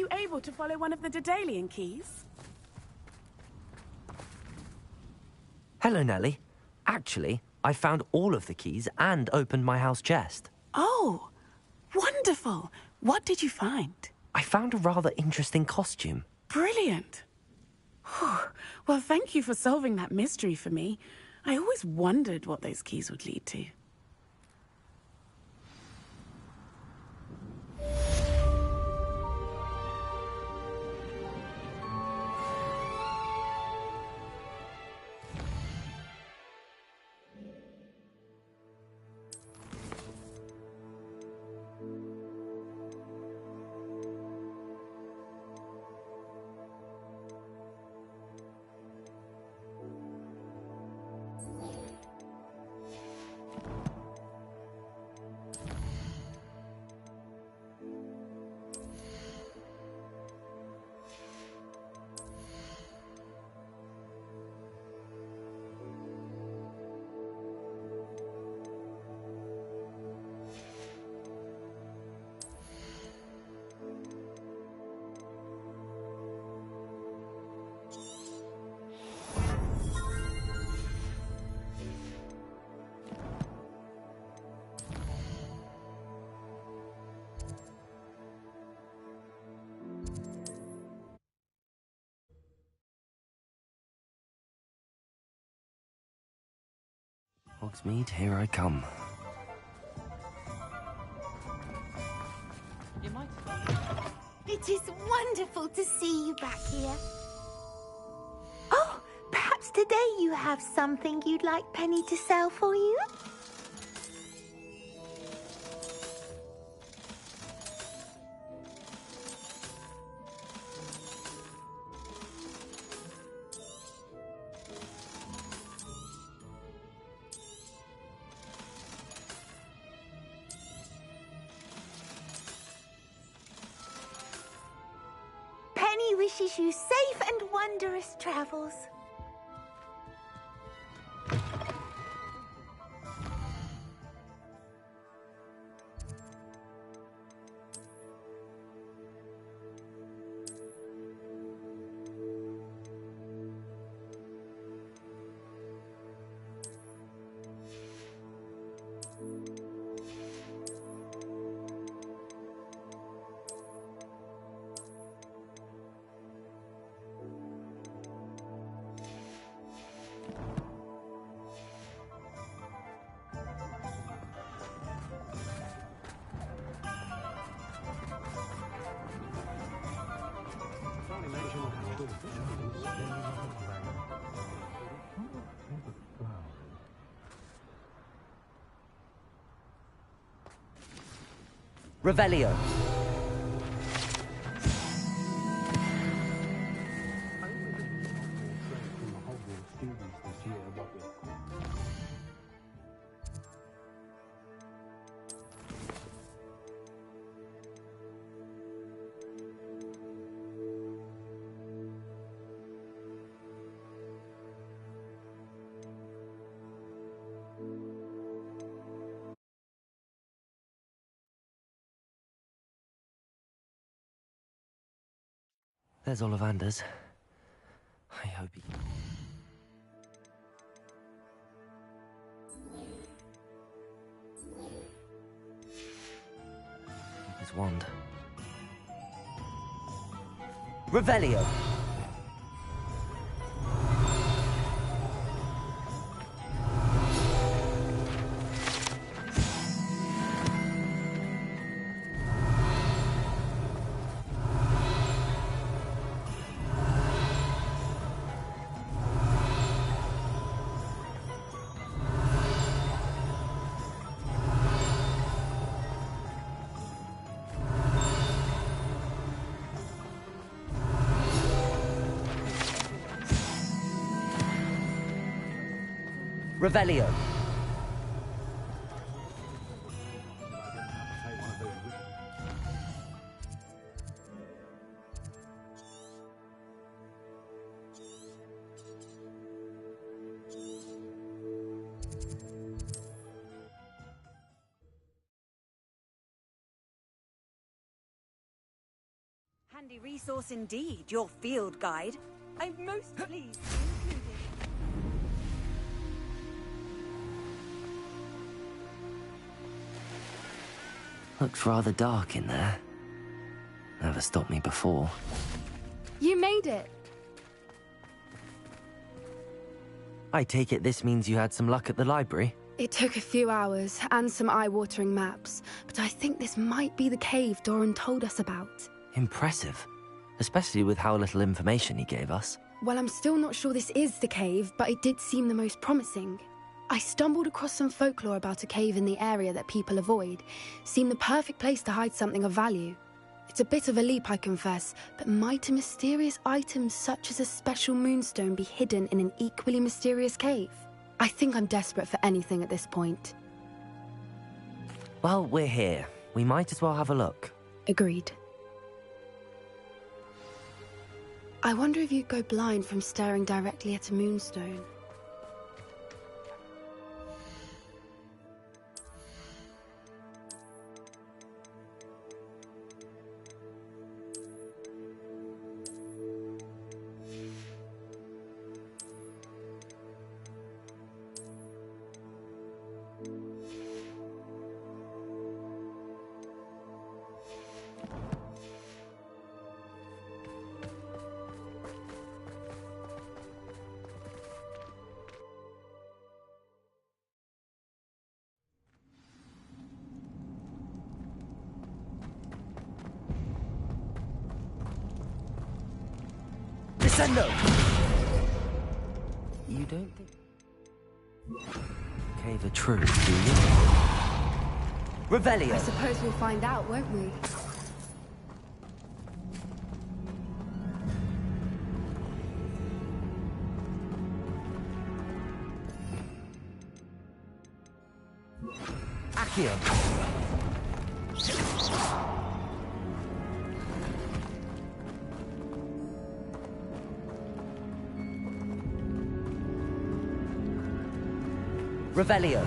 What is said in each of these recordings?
you able to follow one of the Daedalian keys? Hello, Nellie. Actually, I found all of the keys and opened my house chest. Oh, wonderful. What did you find? I found a rather interesting costume. Brilliant. Whew. Well, thank you for solving that mystery for me. I always wondered what those keys would lead to. Hogsmeade, here I come. It is wonderful to see you back here. Oh, perhaps today you have something you'd like Penny to sell for you? Penny wishes you safe and wondrous travels. Revelio. There's Ollivander's. I hope he... His wand. Revelio! Revelio. handy resource indeed, your field guide. I'm most pleased to include it. Looks rather dark in there. Never stopped me before. You made it! I take it this means you had some luck at the library? It took a few hours and some eye-watering maps, but I think this might be the cave Doran told us about. Impressive. Especially with how little information he gave us. Well, I'm still not sure this is the cave, but it did seem the most promising. I stumbled across some folklore about a cave in the area that people avoid. Seemed the perfect place to hide something of value. It's a bit of a leap, I confess, but might a mysterious item such as a special moonstone be hidden in an equally mysterious cave? I think I'm desperate for anything at this point. Well, we're here. We might as well have a look. Agreed. I wonder if you'd go blind from staring directly at a moonstone. Descendo! You don't think... Cave of Truth, do you? Revelio! I suppose we'll find out, won't we? Accio! Revelio.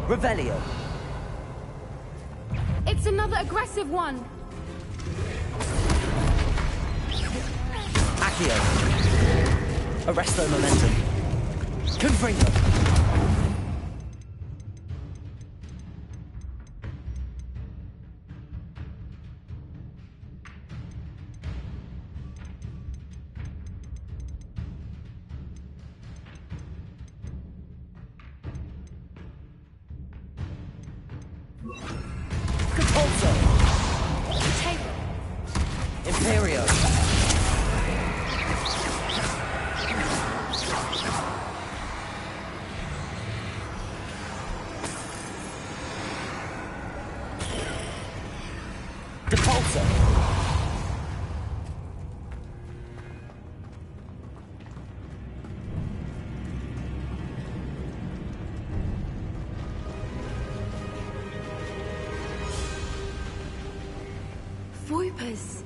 Revelio. It's another aggressive one! Accio. Arrest their momentum. Confringo. Imperio. Depulso. Voipers!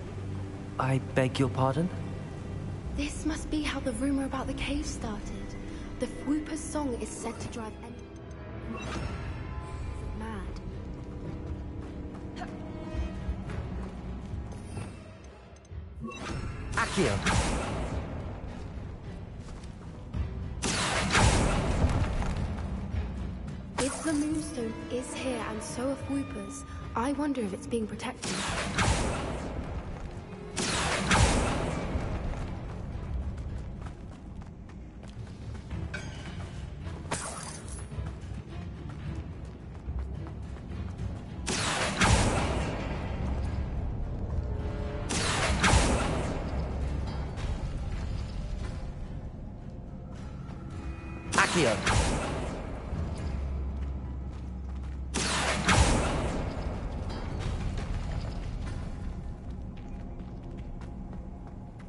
I beg your pardon? This must be how the rumor about the cave started. The Whooper's song is said to drive mad. Accio. If the moonstone is here and so are Whoopers, I wonder if it's being protected. Accio.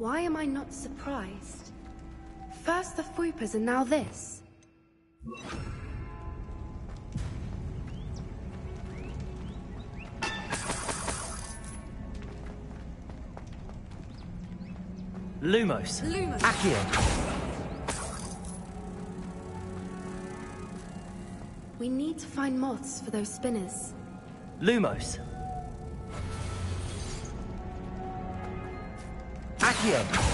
Why am I not surprised? First the Fruipers and now this. Lumos. Accio. We need to find moths for those spinners. Lumos. Accio.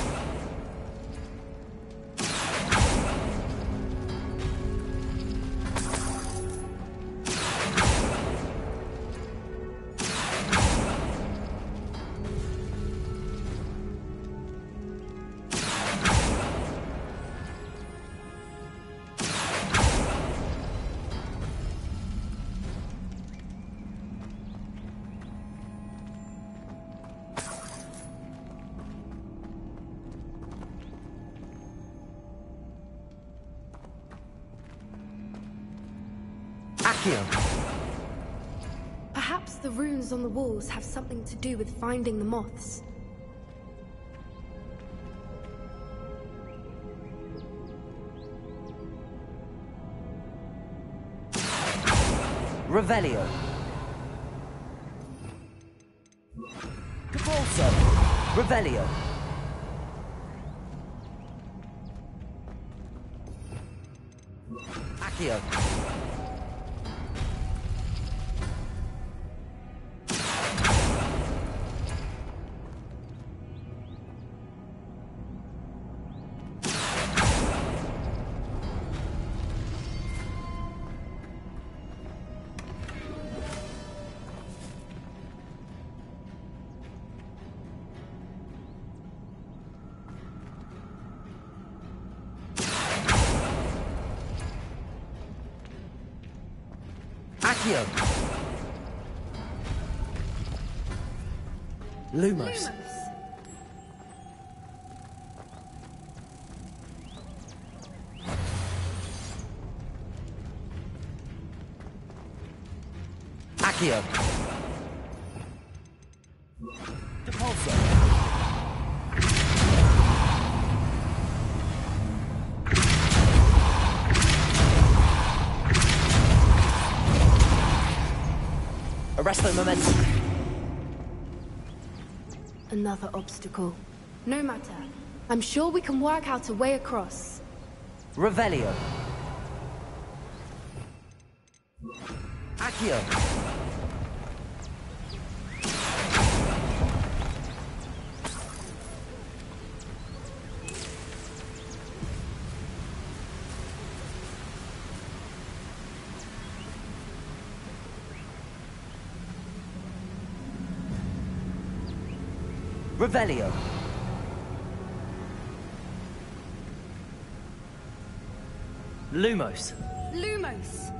Accio. Perhaps the runes on the walls have something to do with finding the moths. Revelio. Capolso. Revelio. Accio. Accio. Lumos. Accio. Depulso. Arresto momentum. Another obstacle. No matter. I'm sure we can work out a way across. Revelio. Accio. Revelio. Lumos. Lumos!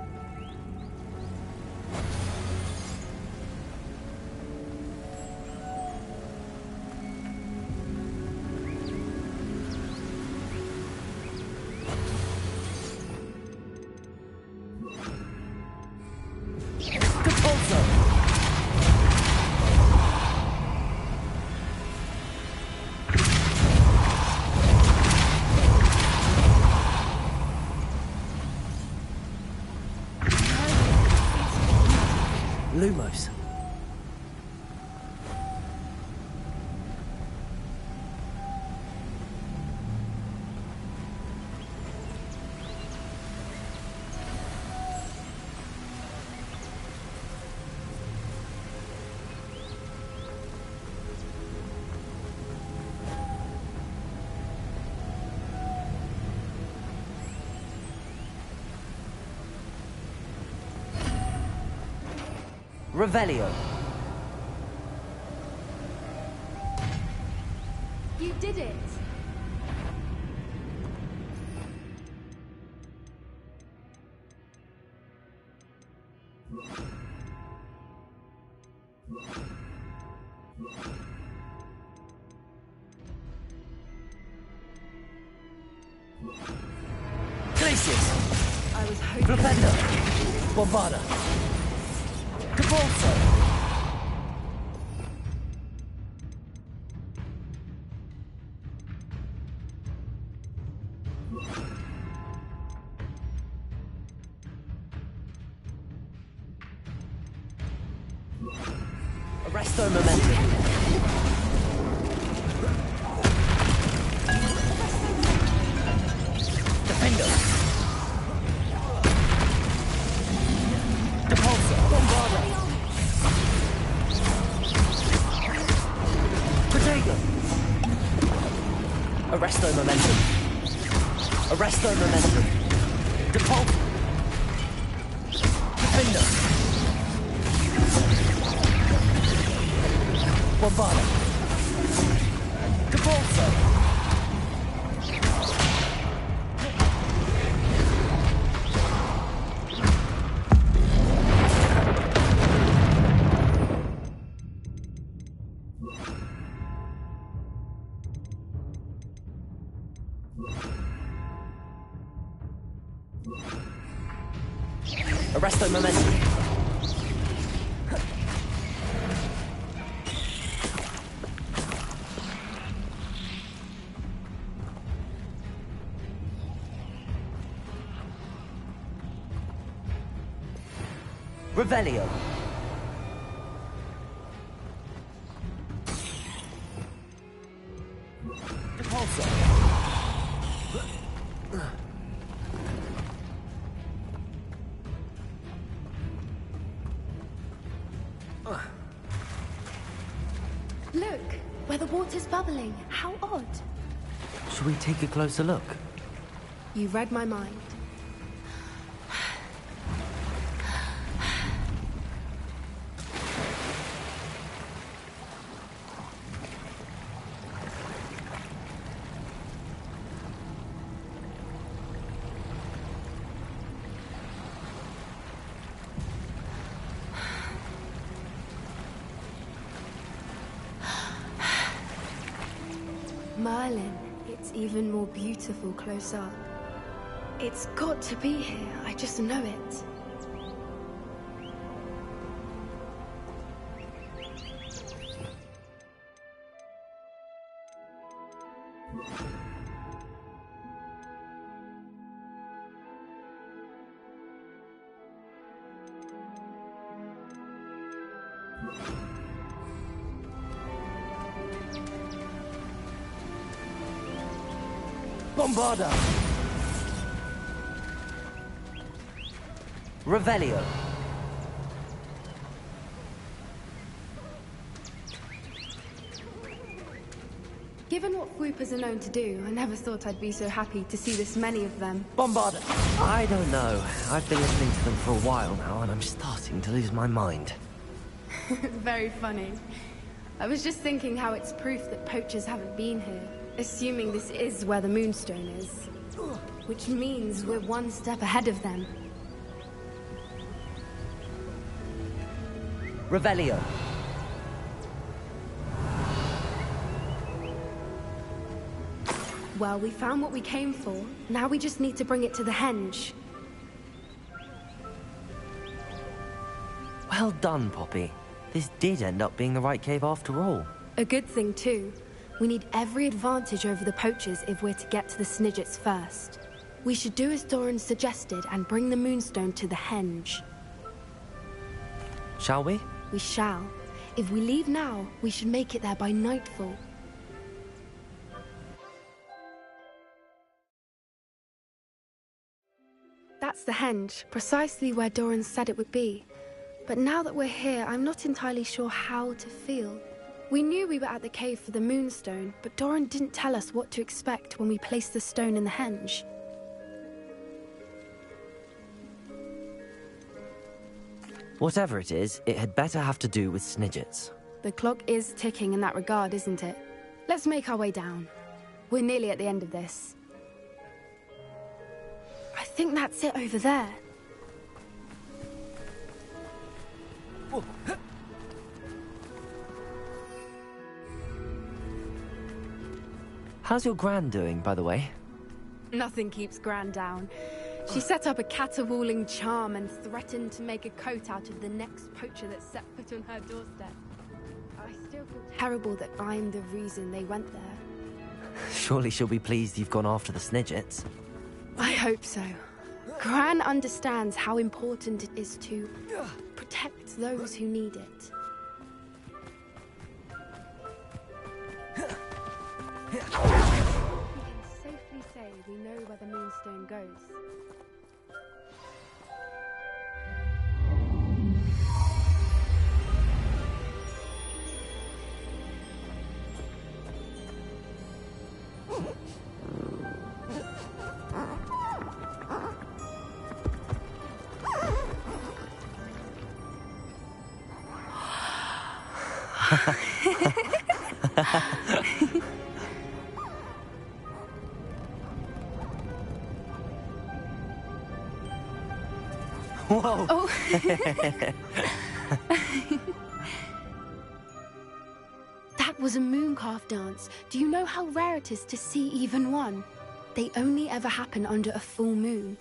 Depulso. Lumos. Revelio. You did it! Glacius. I was hoping... Flipendo. Bombada. Depulso. Arresto momentum. Defender. Depulsor. Bombarda. Protego. Arresto momentum. Arresto momentum. Depulsor. Defender. Bombarda. Depulsor. Arresto momentum. Revelio. Depulsor. Look, where the water's bubbling. How odd. Should we take a closer look? You read my mind. Merlin, it's even more beautiful close up. It's got to be here, I just know it. Bombarda. Revelio. Given what swoopers are known to do, I never thought I'd be so happy to see this many of them. Bombarda. I don't know. I've been listening to them for a while now, and I'm starting to lose my mind. Very funny. I was just thinking how it's proof that poachers haven't been here. Assuming this is where the Moonstone is. Which means we're one step ahead of them. Revelio. Well, we found what we came for. Now we just need to bring it to the henge. Well done, Poppy. This did end up being the right cave after all. A good thing, too. We need every advantage over the poachers if we're to get to the Snidgets first. We should do as Doran suggested and bring the Moonstone to the henge. Shall we? We shall. If we leave now, we should make it there by nightfall. That's the henge, precisely where Doran said it would be. But now that we're here, I'm not entirely sure how to feel. We knew we were at the cave for the Moonstone, but Doran didn't tell us what to expect when we placed the stone in the henge. Whatever it is, it had better have to do with Snidgets. The clock is ticking in that regard, isn't it? Let's make our way down. We're nearly at the end of this. I think that's it over there. How's your Gran doing, by the way? Nothing keeps Gran down. She set up a caterwauling charm and threatened to make a coat out of the next poacher that set foot on her doorstep. I still feel terrible that I'm the reason they went there. Surely she'll be pleased you've gone after the Snidgets. I hope so. Gran understands how important it is to protect those who need it. We can safely say we know where the Moonstone goes. Whoa! Oh. That was a mooncalf dance. Do you know how rare it is to see even one? They only ever happen under a full moon.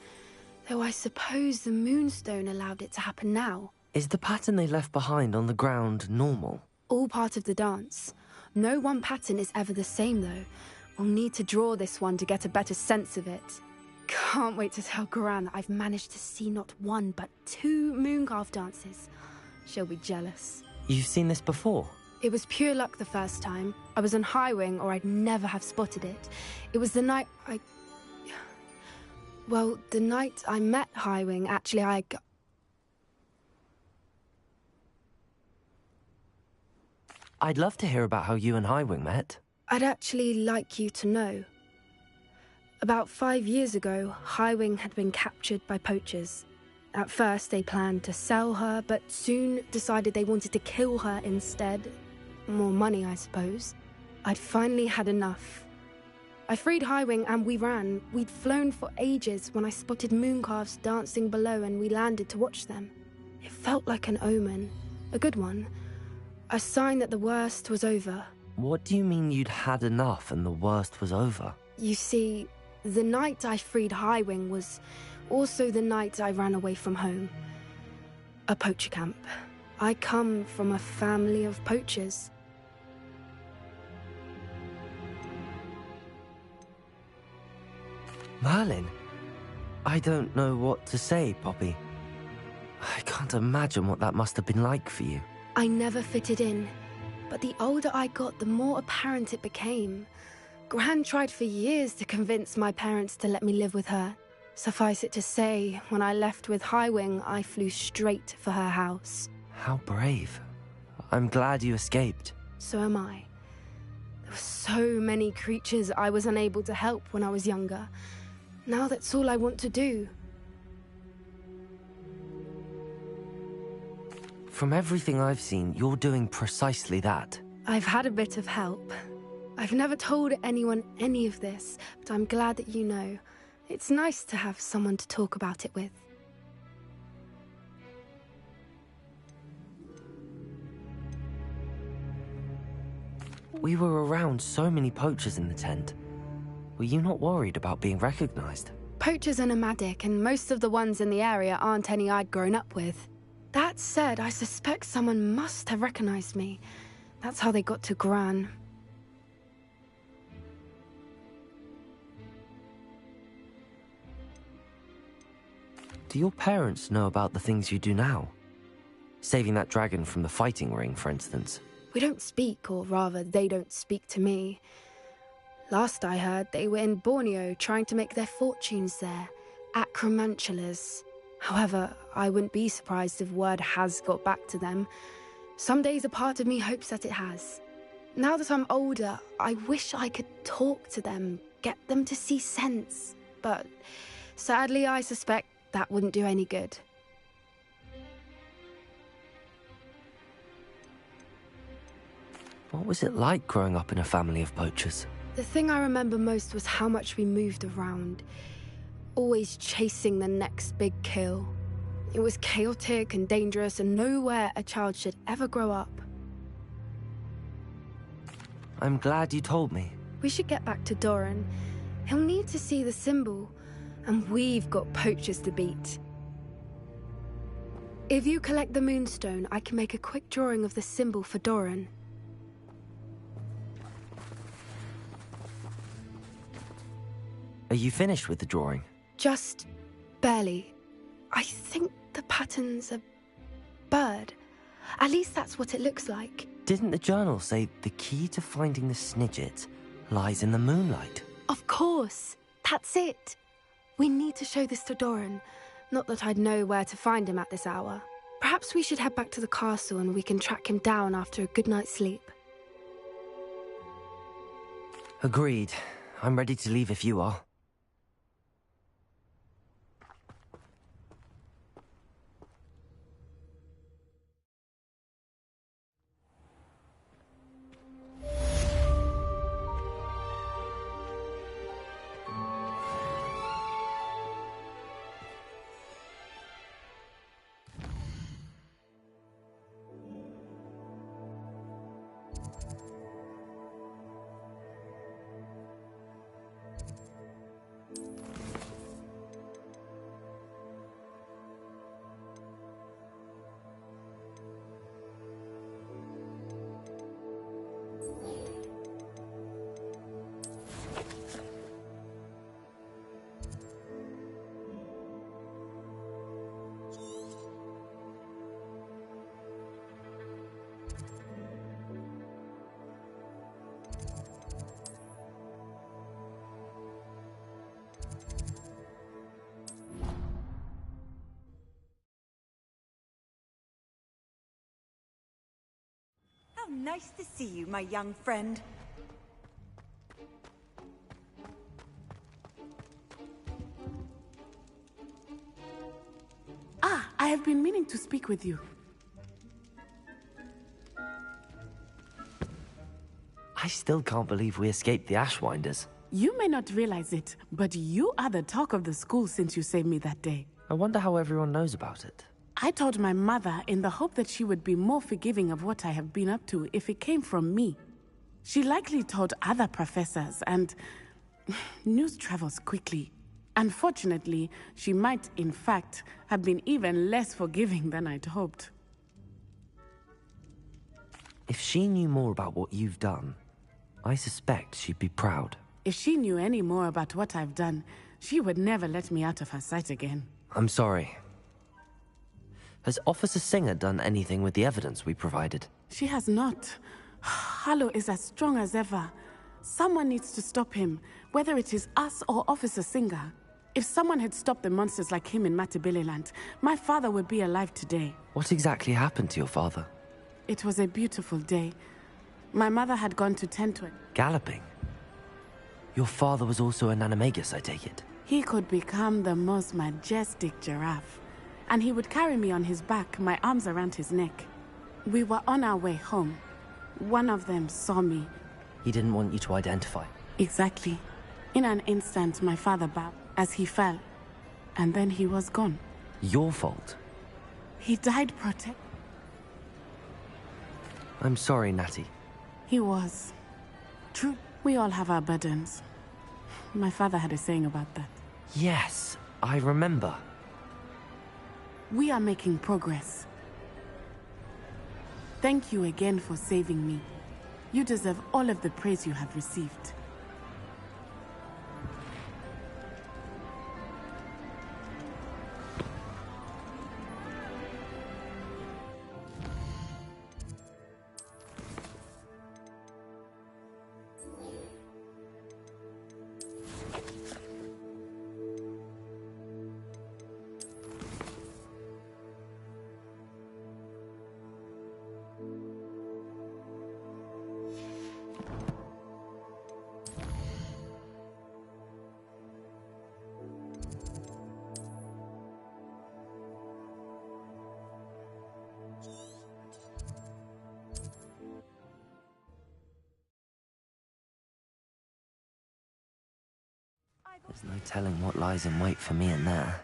Though I suppose the Moonstone allowed it to happen now. Is the pattern they left behind on the ground normal? All part of the dance. No one pattern is ever the same, though. We'll need to draw this one to get a better sense of it. Can't wait to tell Gran that I've managed to see not one, but 2 mooncalf dances. She'll be jealous. You've seen this before? It was pure luck the first time. I was on Highwing, or I'd never have spotted it. It was the night Well, the night I met Highwing, actually, I'd love to hear about how you and Highwing met. I'd actually like you to know. About 5 years ago, Highwing had been captured by poachers. At first, they planned to sell her, but soon decided they wanted to kill her instead. More money, I suppose. I'd finally had enough. I freed Highwing and we ran. We'd flown for ages when I spotted mooncalves dancing below and we landed to watch them. It felt like an omen. A good one. A sign that the worst was over. What do you mean you'd had enough and the worst was over? You see, the night I freed Highwing was also the night I ran away from home. A poacher camp. I come from a family of poachers. Merlin? I don't know what to say, Poppy. I can't imagine what that must have been like for you. I never fitted in, but the older I got, the more apparent it became. Gran tried for years to convince my parents to let me live with her. Suffice it to say, when I left with Highwing, I flew straight for her house. How brave. I'm glad you escaped. So am I. There were so many creatures I was unable to help when I was younger. Now that's all I want to do. From everything I've seen, you're doing precisely that. I've had a bit of help. I've never told anyone any of this, but I'm glad that you know. It's nice to have someone to talk about it with. We were around so many poachers in the tent. Were you not worried about being recognized? Poachers are nomadic, and most of the ones in the area aren't any I'd grown up with. That said, I suspect someone must have recognized me. That's how they got to Gran. Do your parents know about the things you do now? Saving that dragon from the fighting ring, for instance. We don't speak, or rather, they don't speak to me. Last I heard, they were in Borneo trying to make their fortunes there, acromantulas. However, I wouldn't be surprised if word has got back to them. Some days a part of me hopes that it has. Now that I'm older, I wish I could talk to them, get them to see sense. But sadly, I suspect that wouldn't do any good. What was it like growing up in a family of poachers? The thing I remember most was how much we moved around, always chasing the next big kill. It was chaotic and dangerous, and nowhere a child should ever grow up. I'm glad you told me. We should get back to Doran. He'll need to see the symbol, and we've got poachers to beat. If you collect the Moonstone, I can make a quick drawing of the symbol for Doran. Are you finished with the drawing? Just barely. I think the pattern's a bird. At least that's what it looks like. Didn't the journal say the key to finding the Snidget lies in the moonlight? Of course. That's it. We need to show this to Doran. Not that I'd know where to find him at this hour. Perhaps we should head back to the castle and we can track him down after a good night's sleep. Agreed. I'm ready to leave if you are. How nice to see you, my young friend. Ah, I have been meaning to speak with you. I still can't believe we escaped the Ashwinders. You may not realize it, but you are the talk of the school since you saved me that day. I wonder how everyone knows about it. I told my mother in the hope that she would be more forgiving of what I have been up to if it came from me. She likely told other professors, and news travels quickly. Unfortunately, she might, in fact, have been even less forgiving than I'd hoped. If she knew more about what you've done, I suspect she'd be proud. If she knew any more about what I've done, she would never let me out of her sight again. I'm sorry. Has Officer Singer done anything with the evidence we provided? She has not. Harlow is as strong as ever. Someone needs to stop him, whether it is us or Officer Singer. If someone had stopped the monsters like him in Matabeleland, my father would be alive today. What exactly happened to your father? It was a beautiful day. My mother had gone to tend to it. Galloping? Your father was also an animagus, I take it? He could become the most majestic giraffe, and he would carry me on his back, my arms around his neck. We were on our way home. One of them saw me. He didn't want you to identify. Exactly. In an instant, my father bowed as he fell, and then he was gone. Your fault? He died protect. I'm sorry, Natty. He was. True, we all have our burdens. My father had a saying about that. Yes, I remember. We are making progress. Thank you again for saving me. You deserve all of the praise you have received. There's no telling what lies in wait for me in there.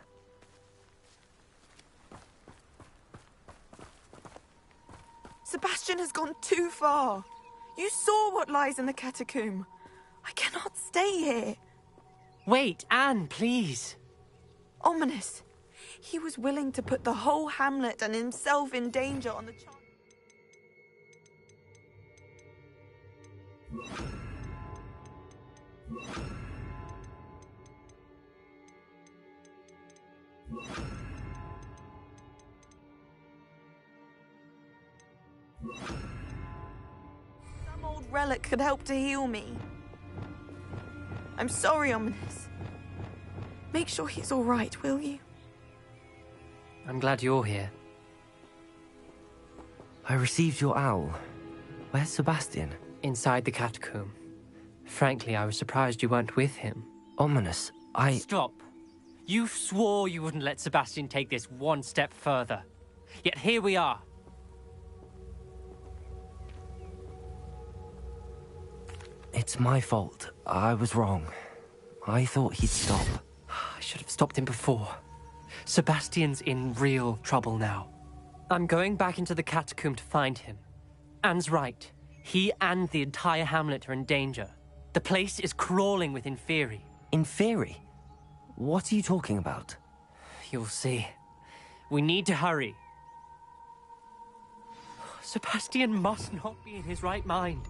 Sebastian has gone too far. You saw what lies in the catacomb. I cannot stay here. Wait, Anne, please. Ominous. He was willing to put the whole hamlet and himself in danger on the chance. Some old relic could help to heal me. I'm sorry, Ominous. Make sure he's all right, will you? I'm glad you're here. I received your owl. Where's Sebastian? Inside the catacomb. Frankly, I was surprised you weren't with him. Ominous, Stop. You swore you wouldn't let Sebastian take this one step further. Yet here we are. It's my fault. I was wrong. I thought he'd stop. I should have stopped him before. Sebastian's in real trouble now. I'm going back into the catacomb to find him. Anne's right. He and the entire hamlet are in danger. The place is crawling with Inferi. Inferi? What are you talking about? You'll see. We need to hurry. Sebastian must not be in his right mind.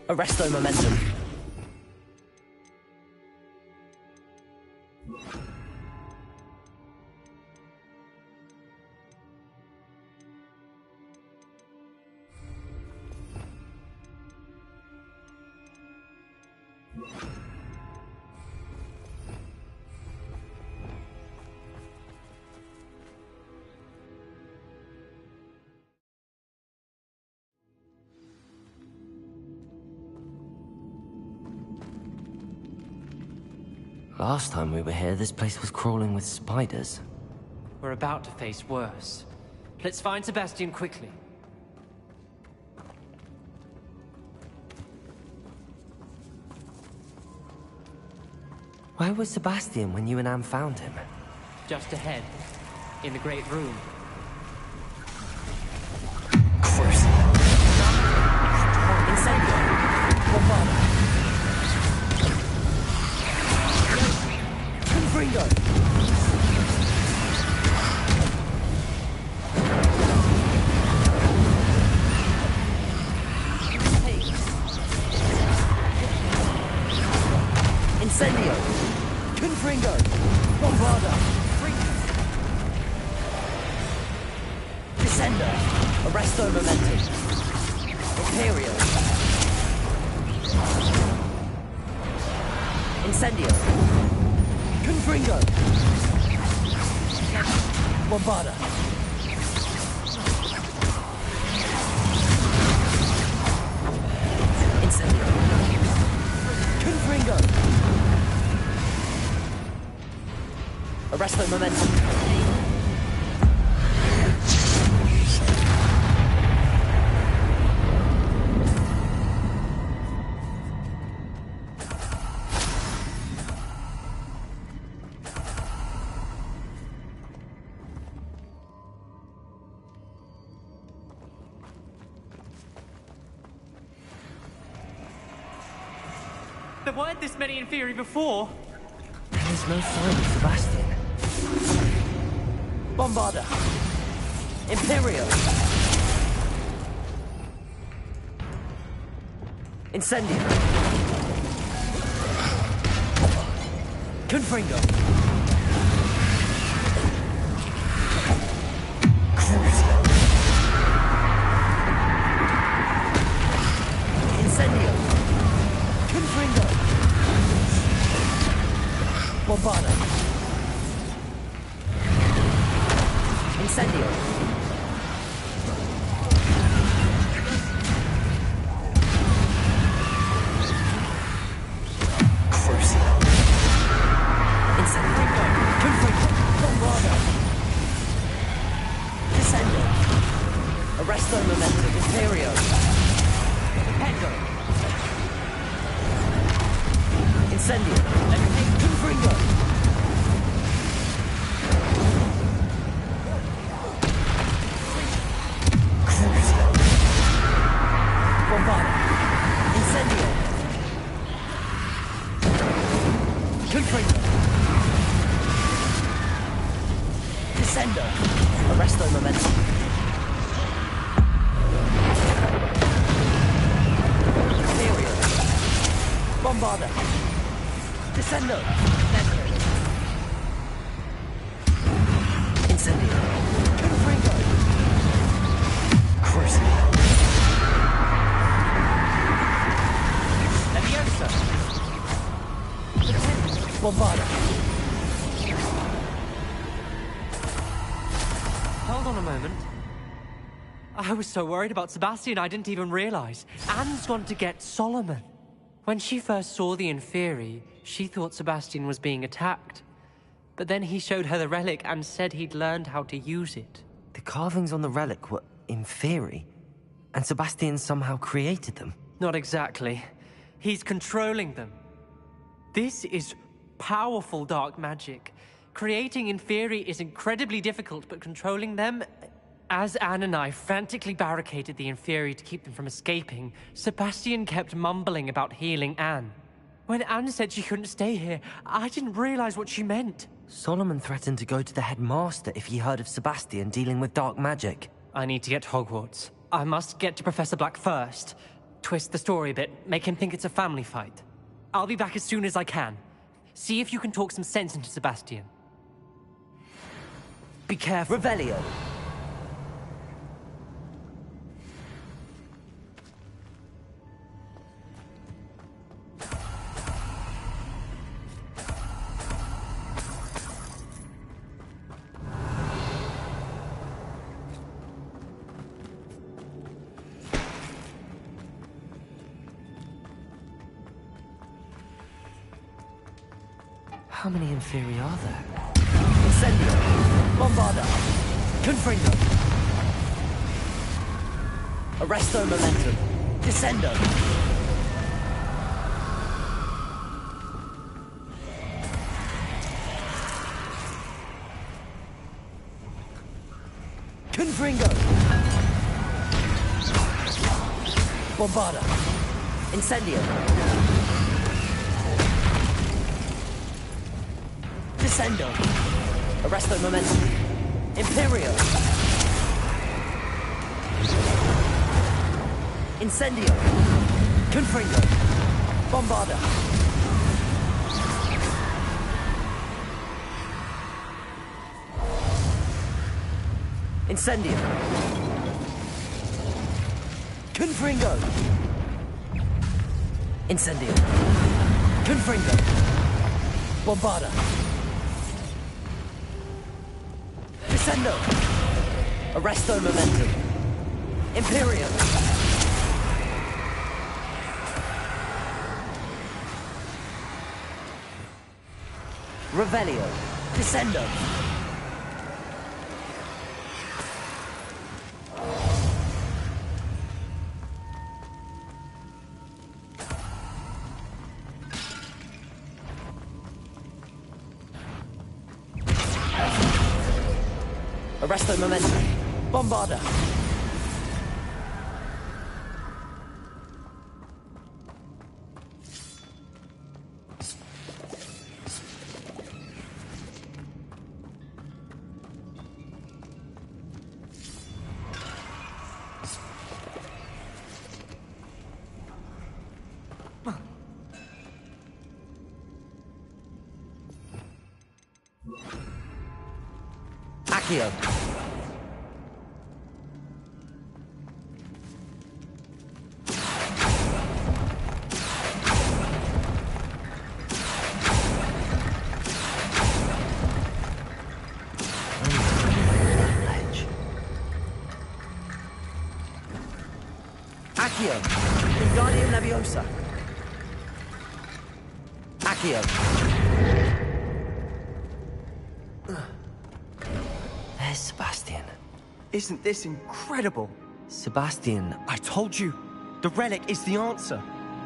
Arresto momentum. Last time we were here, this place was crawling with spiders. We're about to face worse. Let's find Sebastian quickly. Where was Sebastian when you and Anne found him? Just ahead, in the Great Room. Confringo! Incendio! Confringo! Bombarda! Descender! Arresto Momentum! Imperial! Incendio! Confringo! Bombarda! Incendio! Confringo! Arresto Momentum! There weren't this many Inferi before. There's no sign of Sebastian. Bombarda! Imperial! Incendio! Confringo! Incendio! Confringo! Bombarda! Incendio! Crucio! Incendio! Confringo! Bombarda! Descendo! Arresto Momentum! Imperio! Pendo! Incendio! Confringo! Crucio! Bombarda! Incendio! Confringo! Descendo! Arresto momentum. Imperial. Bombarda. Descendo! Incendio. Confringo. Crucible. Leviosa. Bombarda. Hold on a moment. I was so worried about Sebastian I didn't even realize. Anne's gone to get Solomon. When she first saw the Inferi, she thought Sebastian was being attacked. But then he showed her the relic and said he'd learned how to use it. The carvings on the relic were Inferi, and Sebastian somehow created them. Not exactly. He's controlling them. This is powerful dark magic. Creating Inferi is incredibly difficult, but controlling them... As Anne and I frantically barricaded the Inferi to keep them from escaping, Sebastian kept mumbling about healing Anne. When Anne said she couldn't stay here, I didn't realize what she meant. Solomon threatened to go to the headmaster if he heard of Sebastian dealing with dark magic. I need to get to Hogwarts. I must get to Professor Black first. Twist the story a bit, make him think it's a family fight. I'll be back as soon as I can. See if you can talk some sense into Sebastian. Be careful. Revelio. How many Inferi are there? Incendio! Bombarda! Confringo! Arresto momentum! Descendo! Confringo! Bombarda! Incendio! Descendo! Arresto momentum! Imperio! Incendio! Confringo! Bombarda! Incendio! Confringo! Incendio! Confringo! Bombarda! Descendo! Arresto momentum! Imperio! Revelio! Descendo! Arresto momentum! Bombarda! Accio! Accio! Wingardium Leviosa! Accio! There's Sebastian. Isn't this incredible? Sebastian, I told you, the relic is the answer.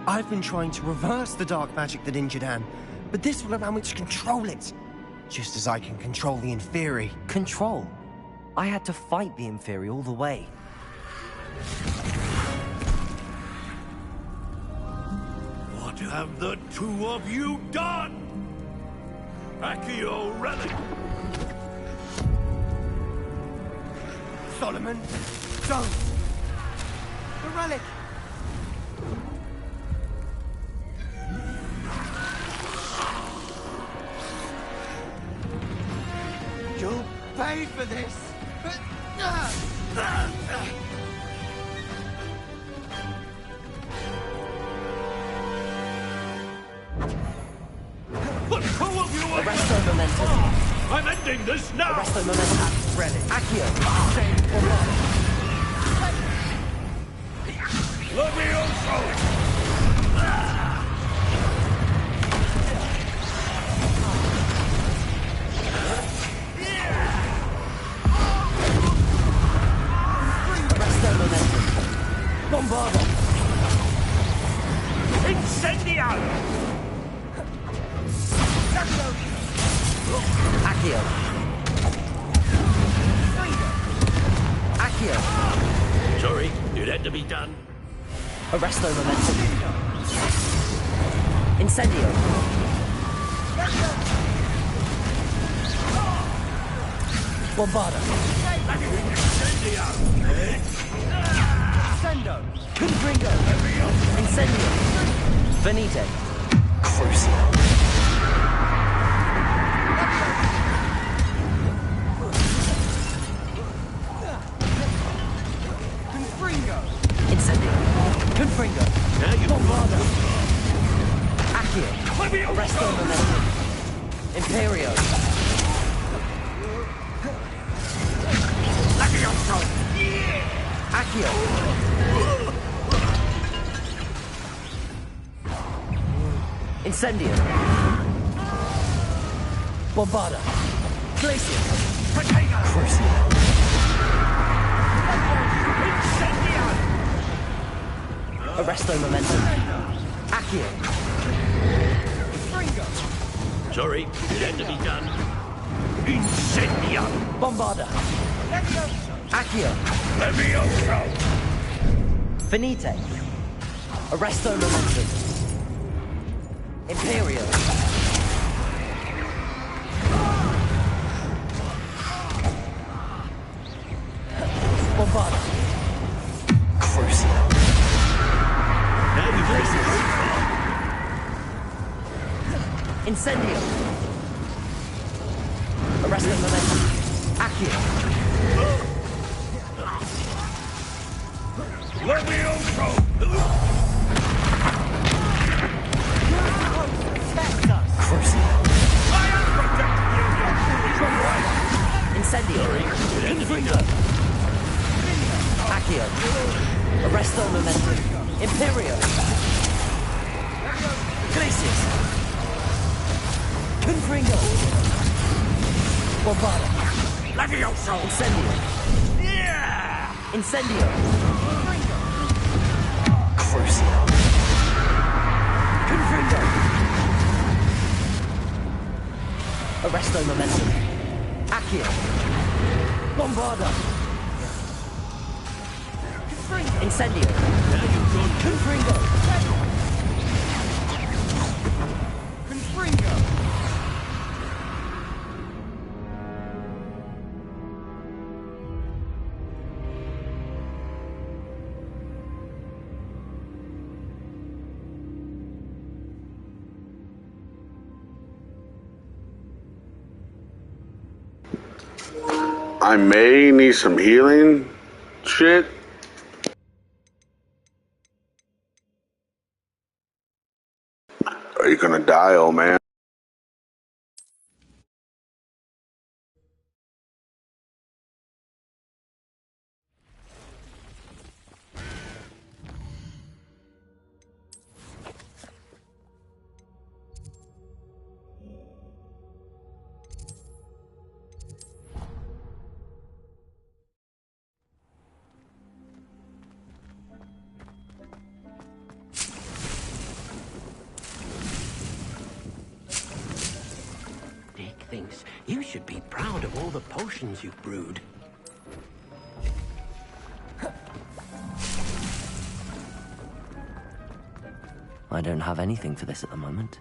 I've been trying to reverse the dark magic that injured Anne, but this will allow me to control it. Just as I can control the Inferi. control. I had to fight the Inferi all the way. What have the two of you done? Accio relic! Solomon! Don't! The relic! You'll pay for this! But who of you are... Arresto momentum. I'm ending this now! Arresto momentum. Relic. Accio. Levioso! Arresto momentum. Bombarda. Incendiario! Accio. Accio. Sorry, it had to be done. Arresto momentum. Incendio. Bombarda. Sendo! Confringo. Incendio. Venite. Crucio. Confringo! Incendio. Confringo. Now you... Bombarda. Accio. Levioso! Arresto momentum. Imperio. Levioso! Accio. Incendio. Bombarda. Glacier. Potato! Crucio. Incendiario! Arresto momentum. Accio. Sorry, it had to be done. Incendio! Bombarda. Accio. Levioso! Finite. Arresto momentum. Imperio. Bombarda. Crucio. Now you Glacier. Incendio. Arresto momentum. Accio. Levioso! Crucio. I am protecting you, you foolish right! Incendio. Confringo. Accio. Arresto momentum. Imperio. Glacius. Confringo. Bombarda. Levioso! Incendio. Yeah! Incendio. Crucio. Confringo. Arresto momentum. Accio. Bombarda. Incendio. Now you've gone... Confringo. Confringo! I may need some healing shit. Are you gonna die, old man? Dick thinks you should be proud of all the potions you've brewed. I don't have anything for this at the moment.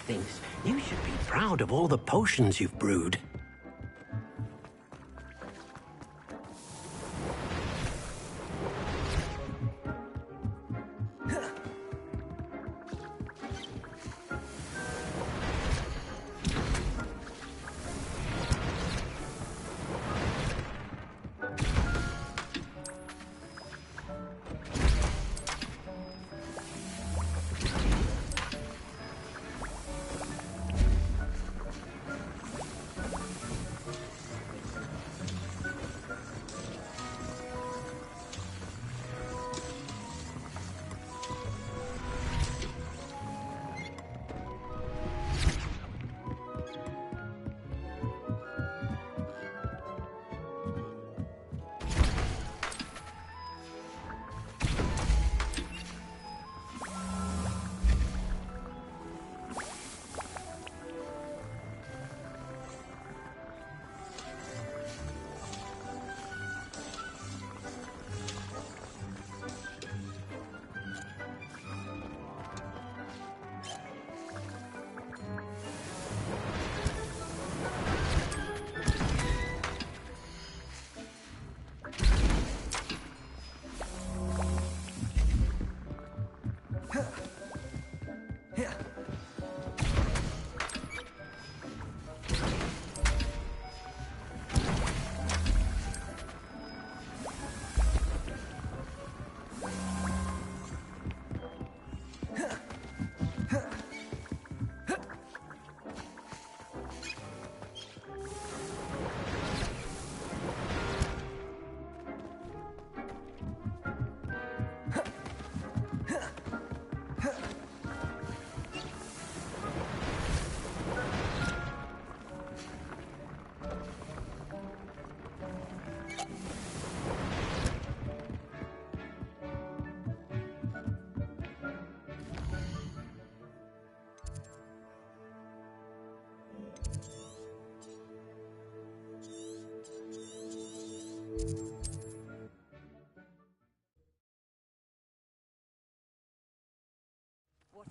things. You should be proud of all the potions you've brewed.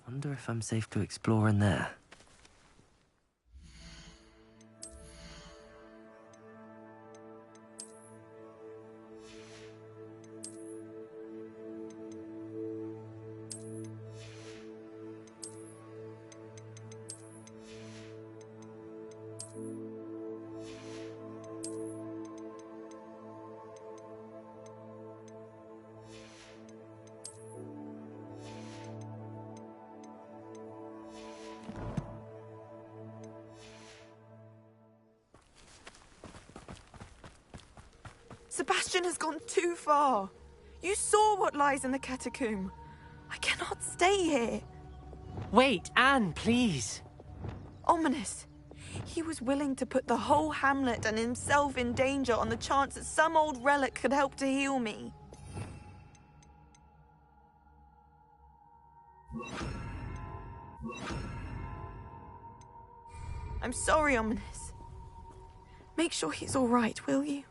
Wonder if I'm safe to explore in there. Sebastian has gone too far. You saw what lies in the catacomb. I cannot stay here. Wait, Anne, please. Ominous. He was willing to put the whole hamlet and himself in danger on the chance that some old relic could help to heal me. I'm sorry, Ominous. Make sure he's all right, will you?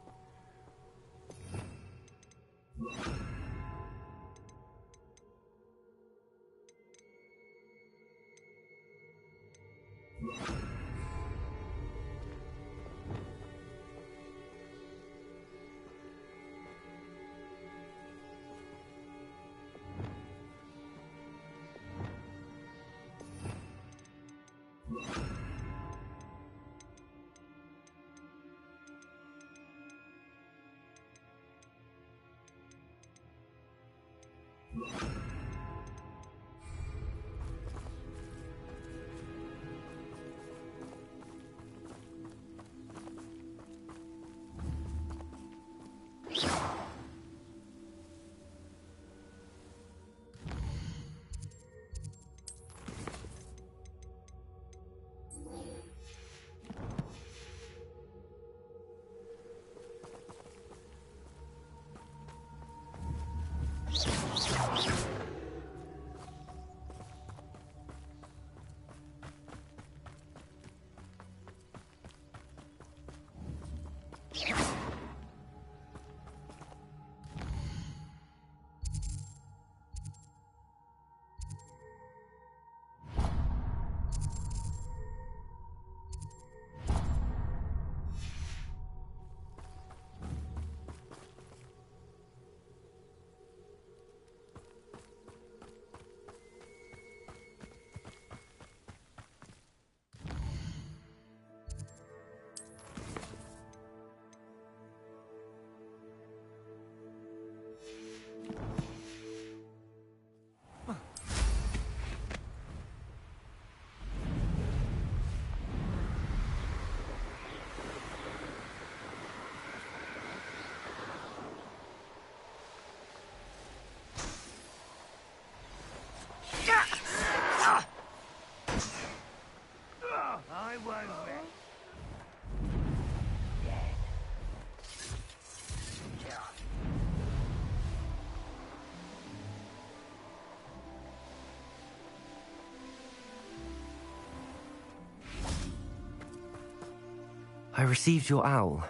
I received your owl.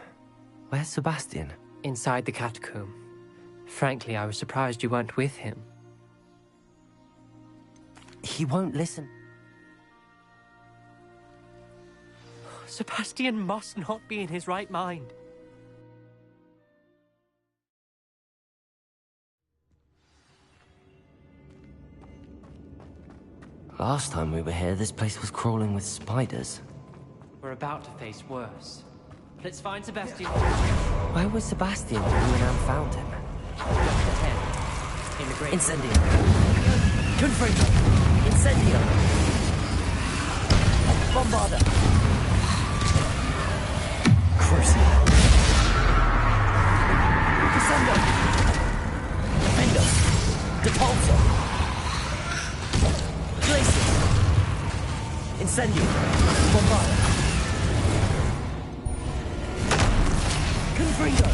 Where's Sebastian? Inside the catacomb. Frankly, I was surprised you weren't with him. He won't listen. Sebastian must not be in his right mind. Last time we were here, this place was crawling with spiders. We're about to face worse. Let's find Sebastian. Where was Sebastian when you and Anne found him? Just ahead. In the great... Incendio. Confringo. Incendio. Bombarda. Crucio. Descendo. Defendo. Depulso. Glacier. Incendio. Bombarda. Confringo.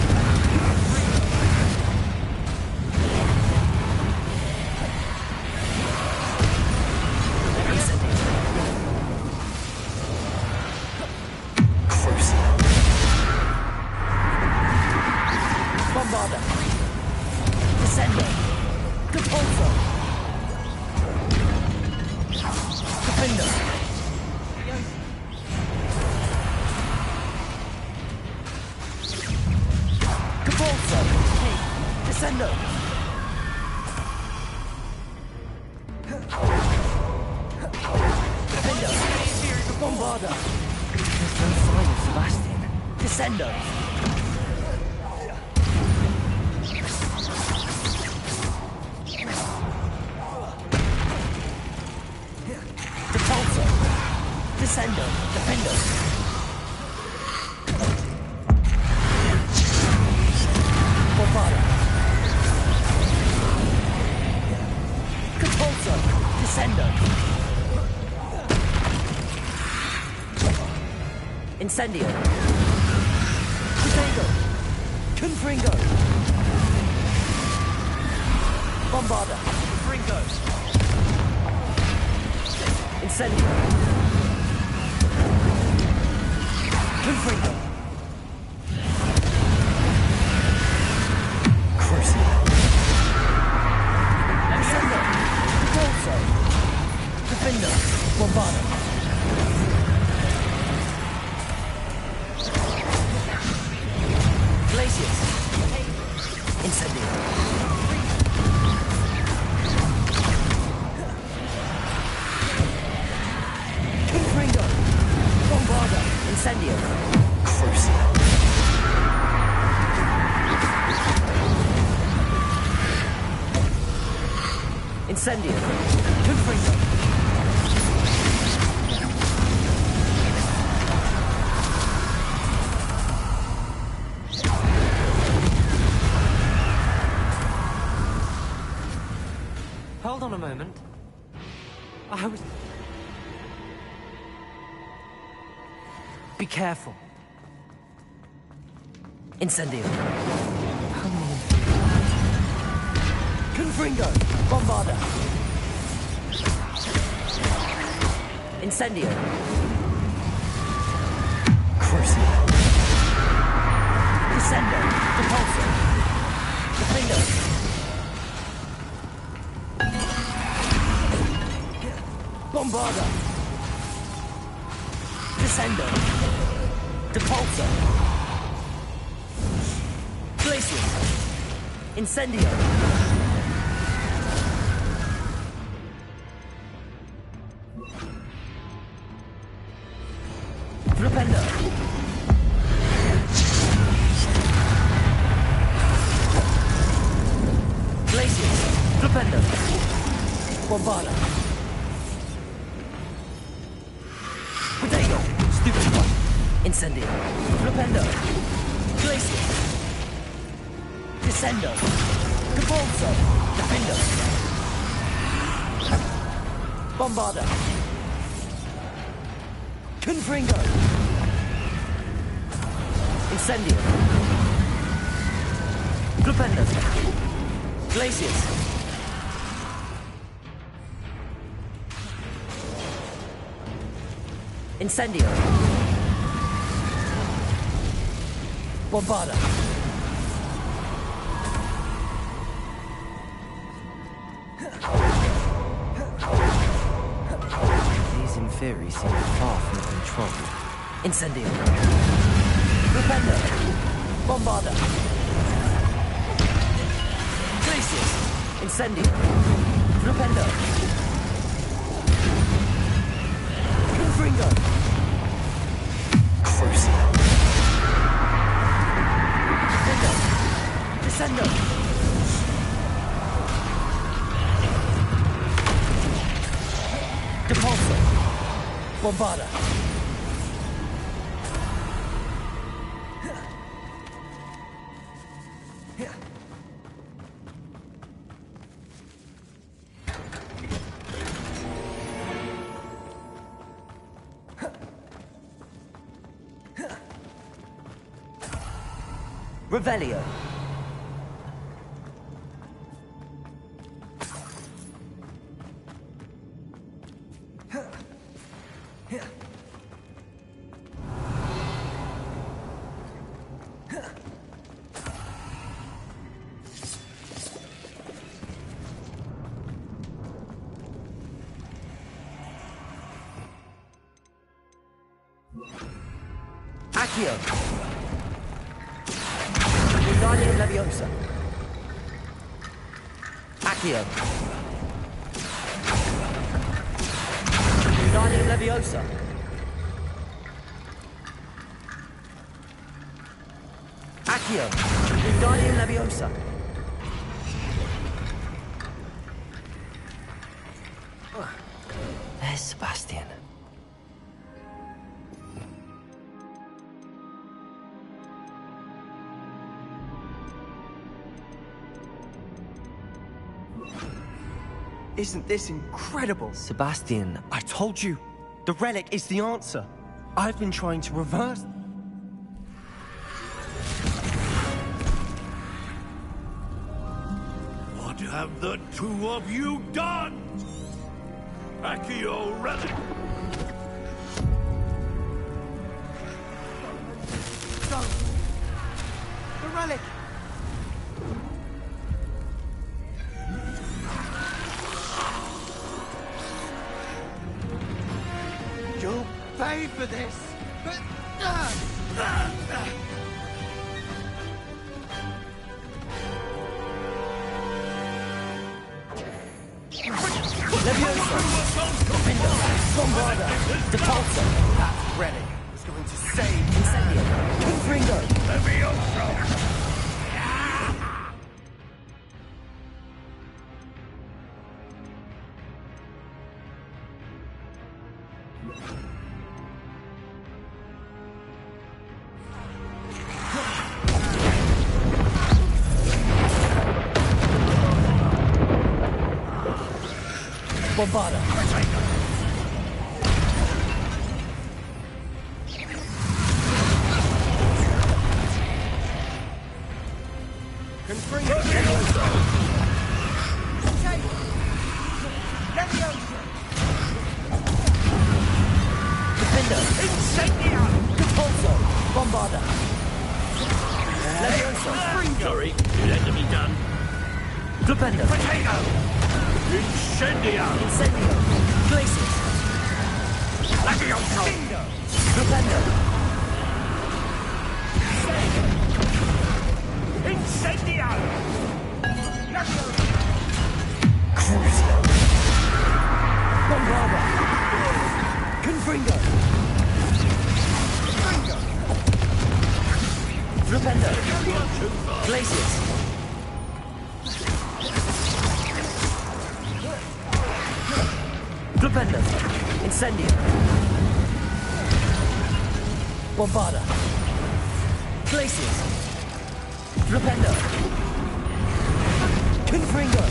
Bombarda. Descendo. Depulso. Defendo. Depulso. Descendo. Defendo. Bombarda. There's no sign of Sebastian. Descendo. Depulso. Descendo. Defendo. Bombarda. Depulso. Descendo. Incendio. Protego. Confringo. Bombarda. Confringo. Incendio. Confringo. Crucio. Incendio. Depulso. Defendo. Bombarda. Glaciers. Incendio. Confringo. Bombarda. Incendio. Crucio. Incendio. Confringo. Hold on a moment. I was... Be careful. Incendio. Confringo. Bombarda. Incendio. Crucio. Descendo. Depulso. Defendo. Bombarda. Descendo. Depulso. Glacier. Incendio. Flipendo. Glacier. Flipendo. Bombarda. Protego. Stupid one. Incendio. Flipendo. Glacier. Descendo. Depulso. Defendo. Bombarda. Confringo. Incendio. Flipendo. Glaciers. Incendio. Bombarda! These Inferi seem far from control. Incendio! Rependo! Bombarda! Glacius! Incendio! Rependo! Confringo! Crucio! Descendo! Depulso! Bombarda! Revelio! Accio! Wingardium Leviosa! Accio! Wingardium Leviosa! Accio! Wingardium Leviosa! There's Sebastian. Isn't this incredible? Sebastian, I told you, the relic is the answer. I've been trying to reverse... What have the two of you done? Accio relic! Don't! The relic! You'll pay for this! Leviosa! Window! Bombarda! Depulso! That relic is going to save Incendio! Confringo! Leviosa! Bombarda! Confringo! Leviosa! Defender! Incendio! Depulso! Bombarda! Leviosa! Sorry, it had to be done. Defender! Potato! Incendio! Incendio! Glacius! Leviosa! Defender! Incendio! Leviosa! Crucio! Bombarda! Confringo! Defender! Glacius! Defender! Incendio! Bombarda! Glacius! Defender! Confringo!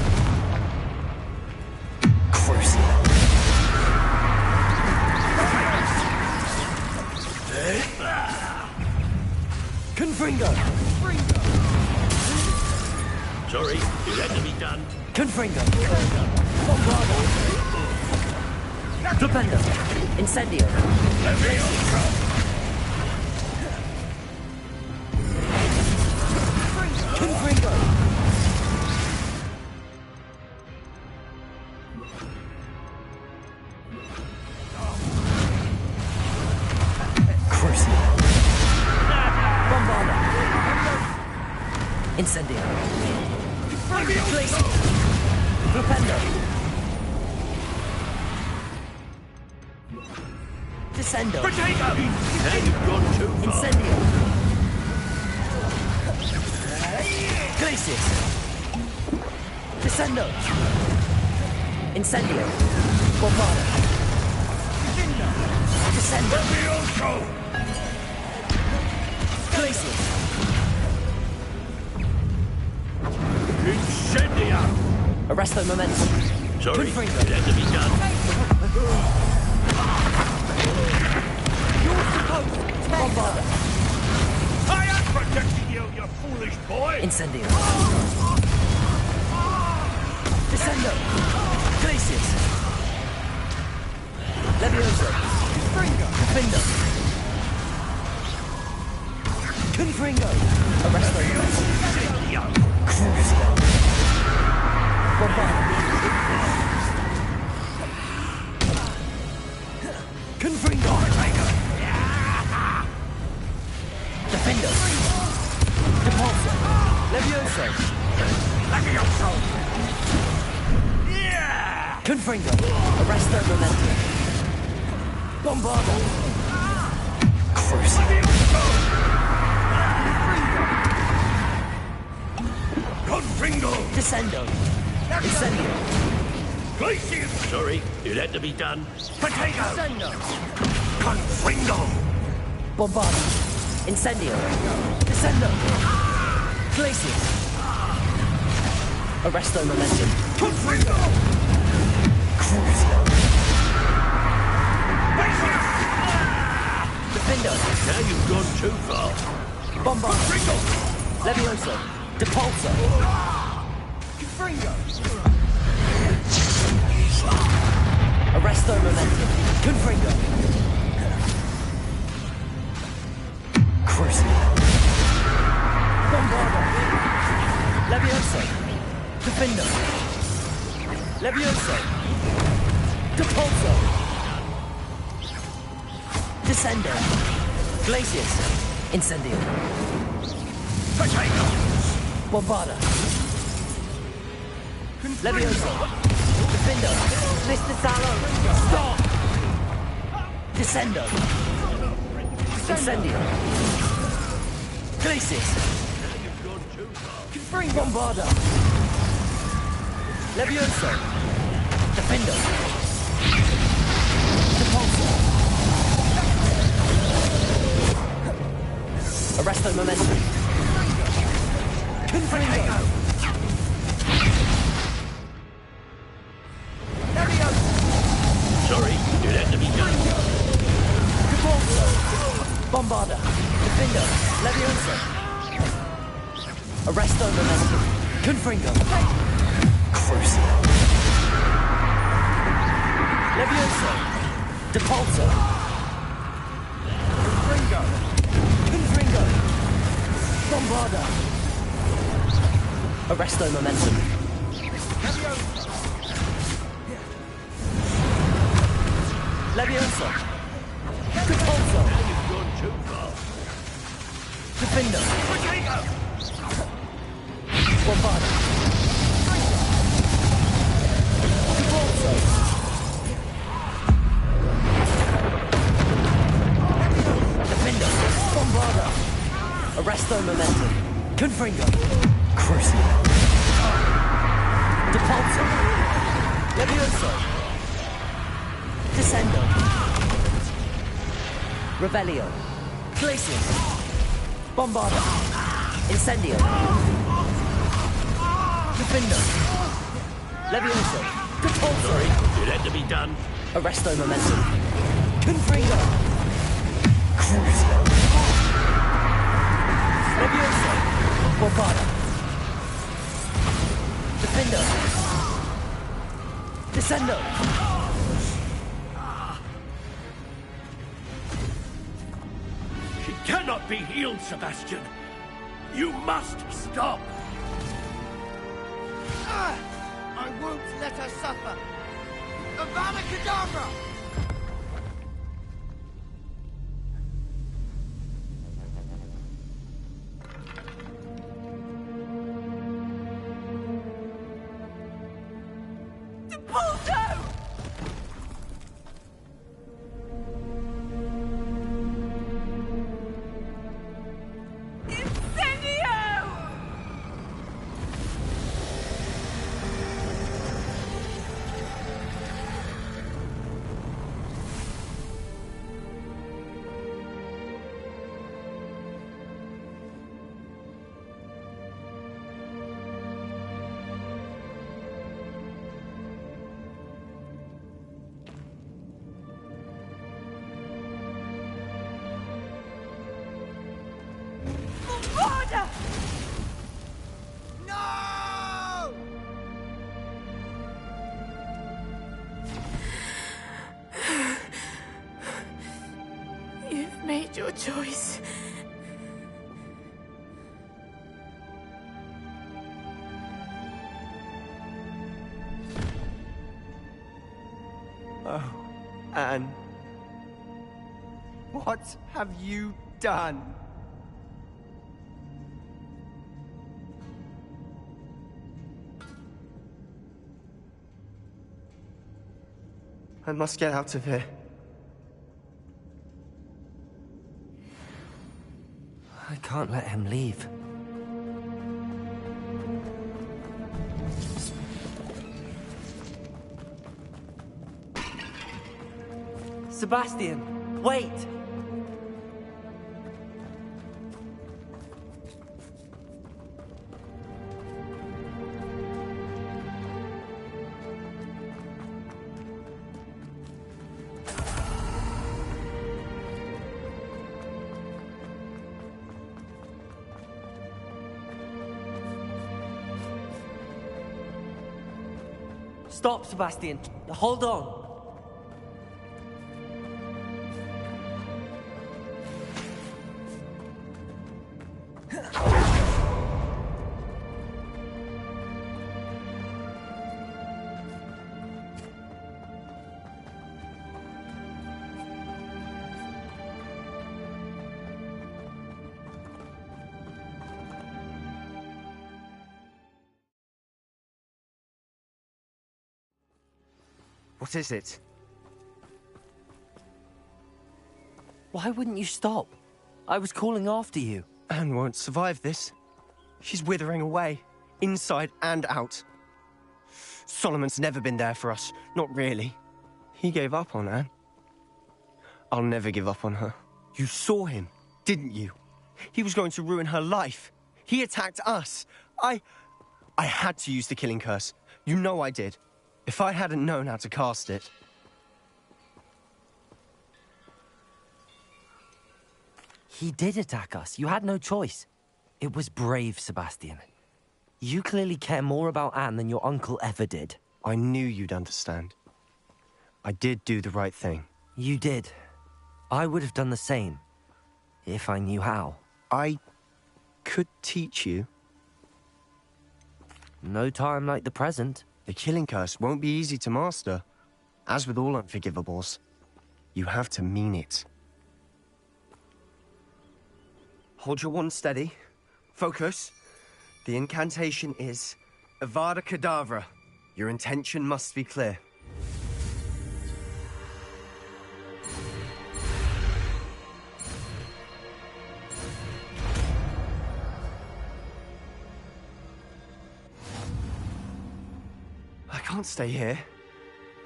Crucio! Confringo! Sorry, it had to be done. Confringo! Bombarda! Defender! Incendio! Leviosa! Incendio. Glacius. Flipendo. Descendo. Potato! Now you've gone too far. Incendio. Glacius. Descendo. Incendio. Bombarda. Descendo. Glacius. Incendio! Arresto momentum. Sorry, it Confringo. had to be done. You're supposed to protect Bombarda. I am protecting you, you foolish boy! Incendio. Descendo. Glacius. Levioso. Confringo. Confringo. Arresto momentum. Crucio. Bombarda. Confringo. Defendo. Depulso. Levioso. Confringo. Arresto momentum. Bombarda. Crucio. Confringo! Descendo. Incendio. Glacius! Sorry, it had to be done. Potato. Confringo! Bombarda. Incendio. Descendo. Glacius. Arresto momentum. Confringo! Crucio. Glacius! Defendo. Now you've gone too far. Bombarda. Confringo! Levioso. Depulso. Confringo. Arresto momentum. Confringo. Crucio. Bombarda. Levioso. Defendo. Levioso. Depulso. Descendo. Glacius. Incendio. Potato! Bombarda. Levioso. Defendo. Mr. Sallow. Stop! Descendo. Incendio. Glacius. Confringo. Bombarda. Levioso. Defendo. Depulso. Arresto momentum. Confringo. Sorry, it had to be done. Depulso. Bombarda. Defendo. Levioso. Arresto momentum. Confringo. Crucio. Levioso. Depulso. Confringo. Confringo. Bombarda. Arresto momentum. Levioso. Depulso. Now you've gone too far. Defendo. Potato! Bombarda. Depulso. Defendo. Bombarda. Arresto momentum. Confringo. Crucio. Depulso. Levioso. Descendo. Revelio. Glacius. Bombarda. Incendio. Defendo. Levioso. Depulso. Sorry, it had to be done. Arresto momentum. Confringo. Crucio. Levioso. Bombarda. Defendo. Descendo. She cannot be healed, Sebastian. You must stop. I won't let her suffer. Avada Kedavra! choice. Oh, Anne. What have you done? I must get out of here. I can't let him leave. Sebastian, wait! Stop, Sebastian. Hold on. What is it? Why wouldn't you stop? I was calling after you. Anne won't survive this. She's withering away, inside and out. Solomon's never been there for us, not really. He gave up on Anne. I'll never give up on her. You saw him, didn't you? He was going to ruin her life. He attacked us. I had to use the killing curse. You know I did. If I hadn't known how to cast it... He did attack us. You had no choice. It was brave, Sebastian. You clearly care more about Anne than your uncle ever did. I knew you'd understand. I did do the right thing. You did. I would have done the same, if I knew how. I could teach you. No time like the present. The killing curse won't be easy to master. As with all unforgivables, you have to mean it. Hold your wand steady. Focus. The incantation is Avada Kedavra. Your intention must be clear. I can't stay here.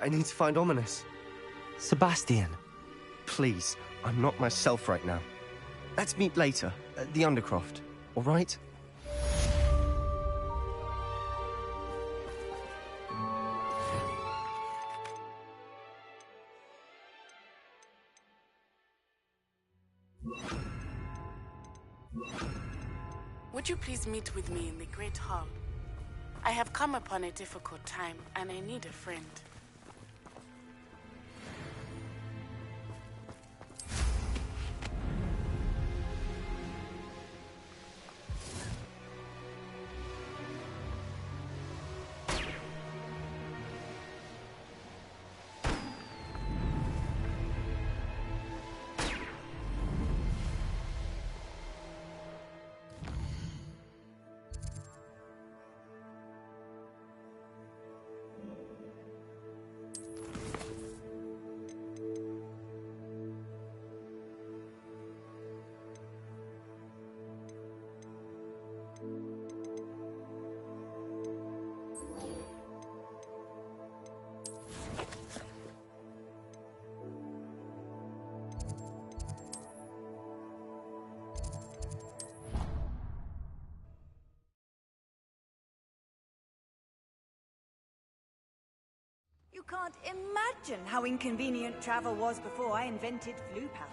I need to find Ominous. Sebastian. Please, I'm not myself right now. Let's meet later, at the Undercroft, all right? Would you please meet with me in the Great Hall? I have come upon a difficult time, and I need a friend. You can't imagine how inconvenient travel was before I invented flue powder.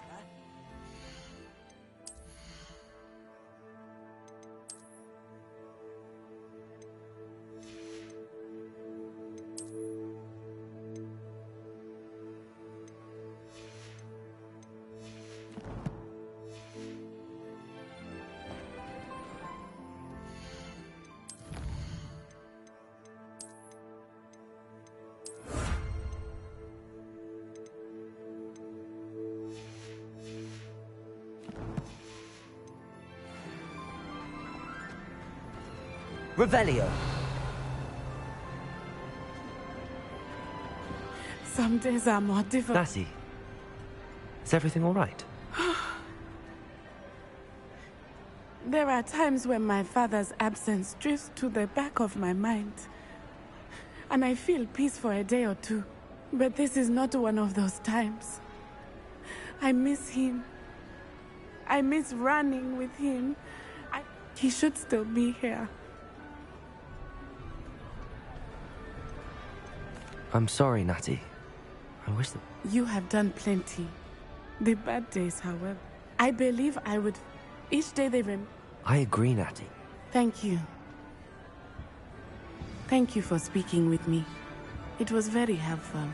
Revelio. Some days are more difficult. Natty, is everything all right? There are times when my father's absence drifts to the back of my mind, and I feel peace for a day or two. But this is not one of those times. I miss him. I miss running with him. He should still be here. I'm sorry, Natty. I wish that... You have done plenty. The bad days, however. I believe I would... Each day they I agree, Natty. Thank you. Thank you for speaking with me. It was very helpful.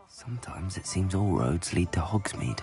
Sometimes it seems all roads lead to Hogsmeade.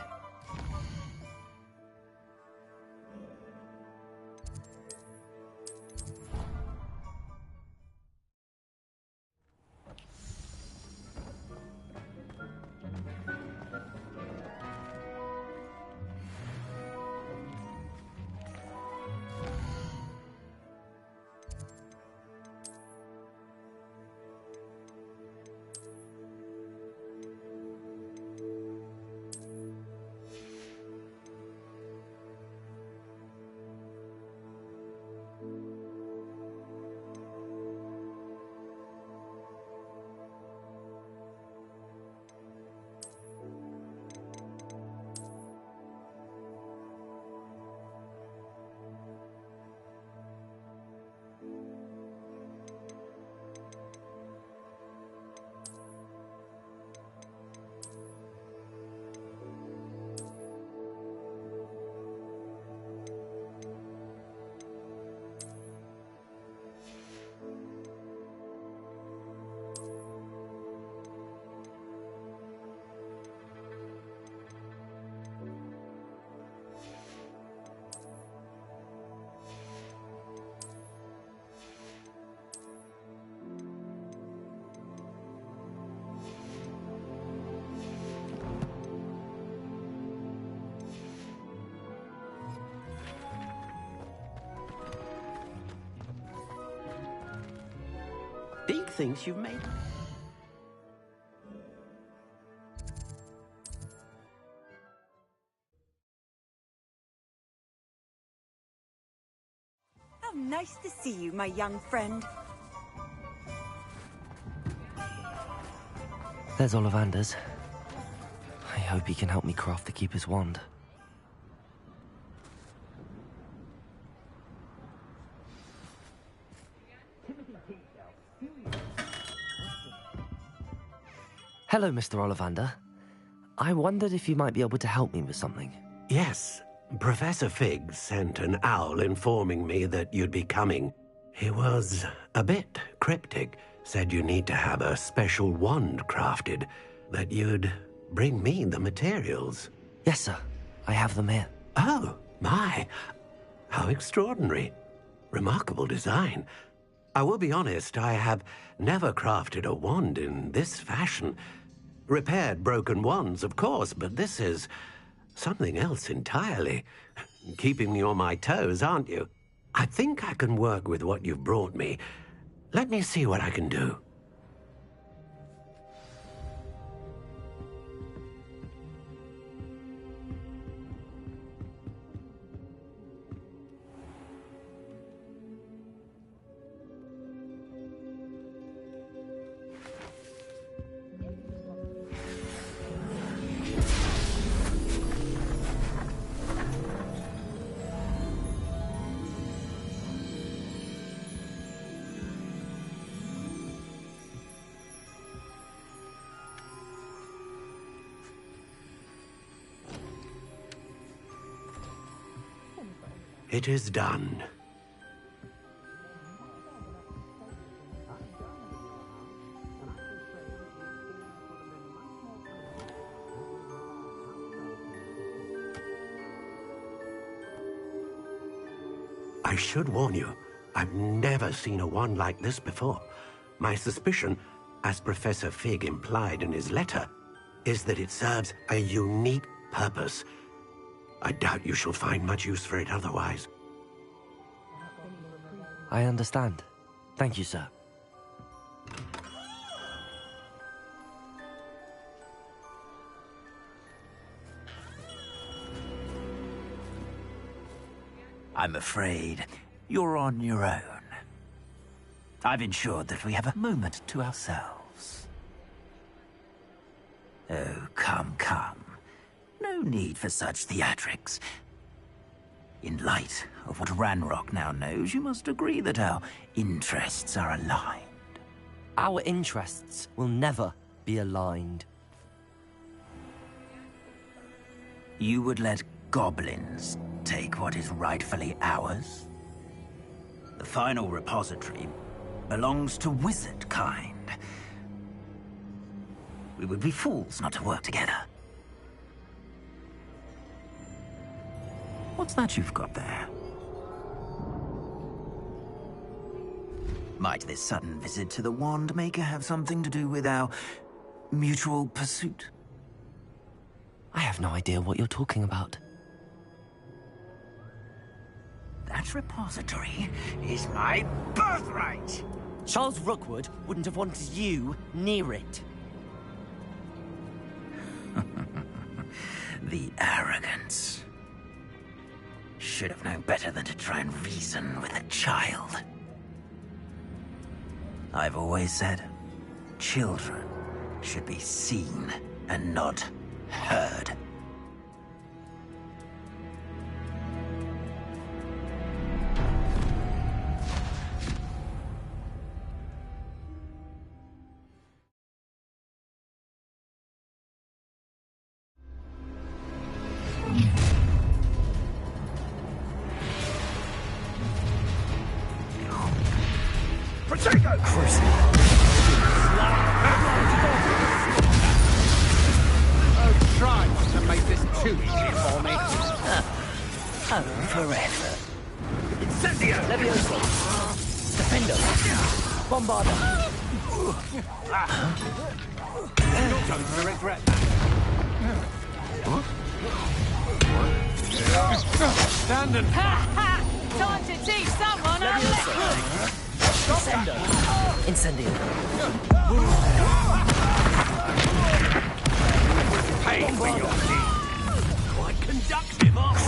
Big things you've made. How nice to see you, my young friend. There's Ollivanders. I hope he can help me craft the Keeper's wand. Hello, Mr. Ollivander. I wondered if you might be able to help me with something. Yes, Professor Fig sent an owl informing me that you'd be coming. He was a bit cryptic, said you need to have a special wand crafted, that you'd bring me the materials. Yes, sir. I have them here. Oh, my. How extraordinary. Remarkable design. I will be honest, I have never crafted a wand in this fashion. Repaired broken wands, of course, but this is something else entirely. Keeping me on my toes, aren't you? I think I can work with what you've brought me. Let me see what I can do. It is done. I should warn you, I've never seen a wand like this before. My suspicion, as Professor Fig implied in his letter, is that it serves a unique purpose. I doubt you shall find much use for it otherwise. I understand. Thank you, sir. I'm afraid you're on your own. I've ensured that we have a moment to ourselves. Oh, come, come. No need for such theatrics. In light of what Ranrock now knows, you must agree that our interests are aligned. Our interests will never be aligned. You would let goblins take what is rightfully ours? The final repository belongs to wizard kind. We would be fools not to work together. What's that you've got there? Might this sudden visit to the Wand Maker have something to do with our mutual pursuit? I have no idea what you're talking about. That repository is my birthright! Charles Rookwood wouldn't have wanted you near it. The arrogance. Should have known better than to try and reason with a child. I've always said, children should be seen and not heard. Forever. Incendio! Levioso! Defender! Bombarda! You're going to regret that. Stand and... Time to teach someone a lesson! Incendio! Incendio! Pay for your deed! Quite conductive, aren't you?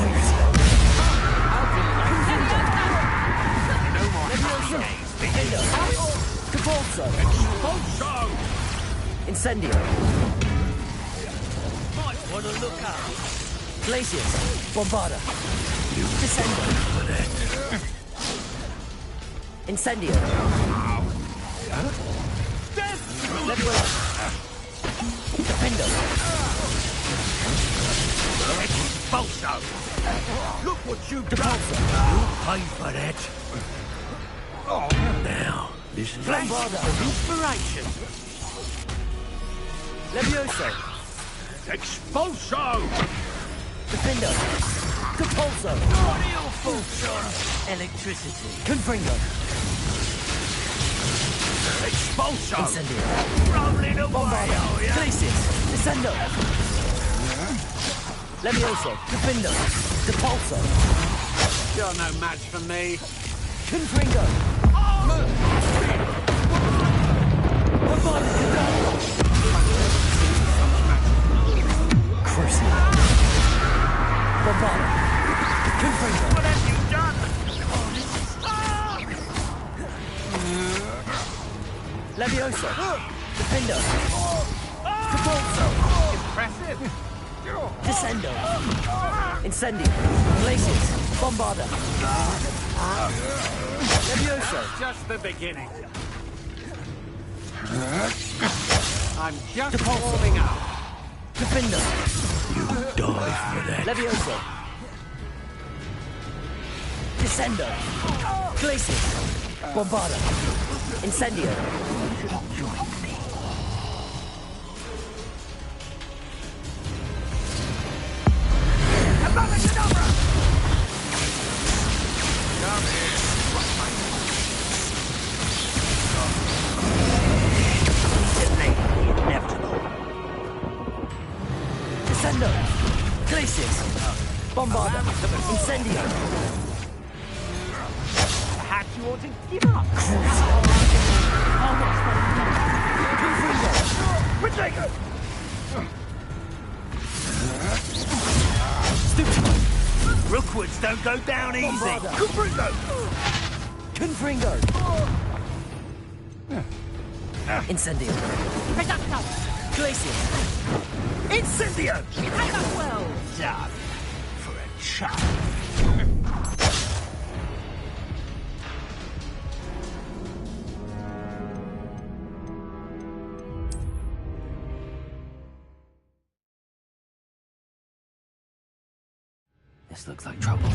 Cabalzo! Expulso! Incendio! Might want to look up. Glacius! Bombarda! Descendo! Incendio! Levioso! Defendo! Expulso! Look what you've done! Depulso! You'll pay for that! Now, this is Bombarda! inspiration! Levioso! Expulso! Defendo! Depulso! What are your thoughts on electricity? Confringo! Expulso! Incendio! Rolling away, Bombarda! are ya? Glacius! Descendo! Levioso! Defendo! Depulso! You're no match for me. Confringo! Crucial! Bombarda! Confringo! What have you done? Levioso! Defendo! Depulso! Impressive! Descendo! Incendio! Glacius! Bombarda! Levioso! Just the beginning. I'm just Depulso. warming up. Defendo! You die for that. Levioso! Descendo. Glacius. Bombarda. Incendio. Descendo. Glacius. Bombarda. Incendio. Perhaps you ought to give up. Potato! Rookwoods don't go down easy. Confringo! Confringo. Incendio. Reducto. Glacius. Incendio! Well Done. For a chap. This looks like trouble.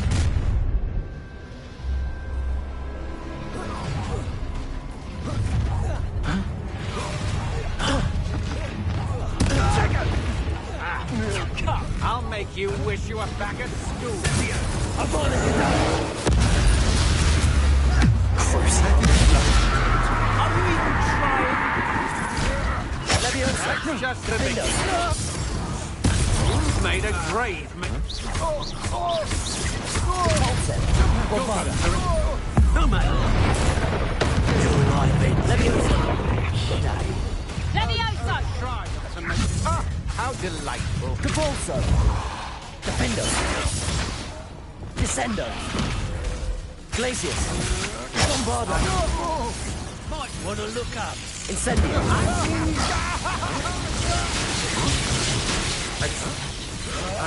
I'll make you wish you were back at school. I'm on it, Are you even trying? Leviosa. Just a bit. You've made a grave mistake. Bombarda. No matter. You're alive, Ed. Leviosa. Levioso! Try to make... Ah, how delightful. Capolso. Defendo. Descendo. Glacius. Bombarda. Might want to look up. Incendio.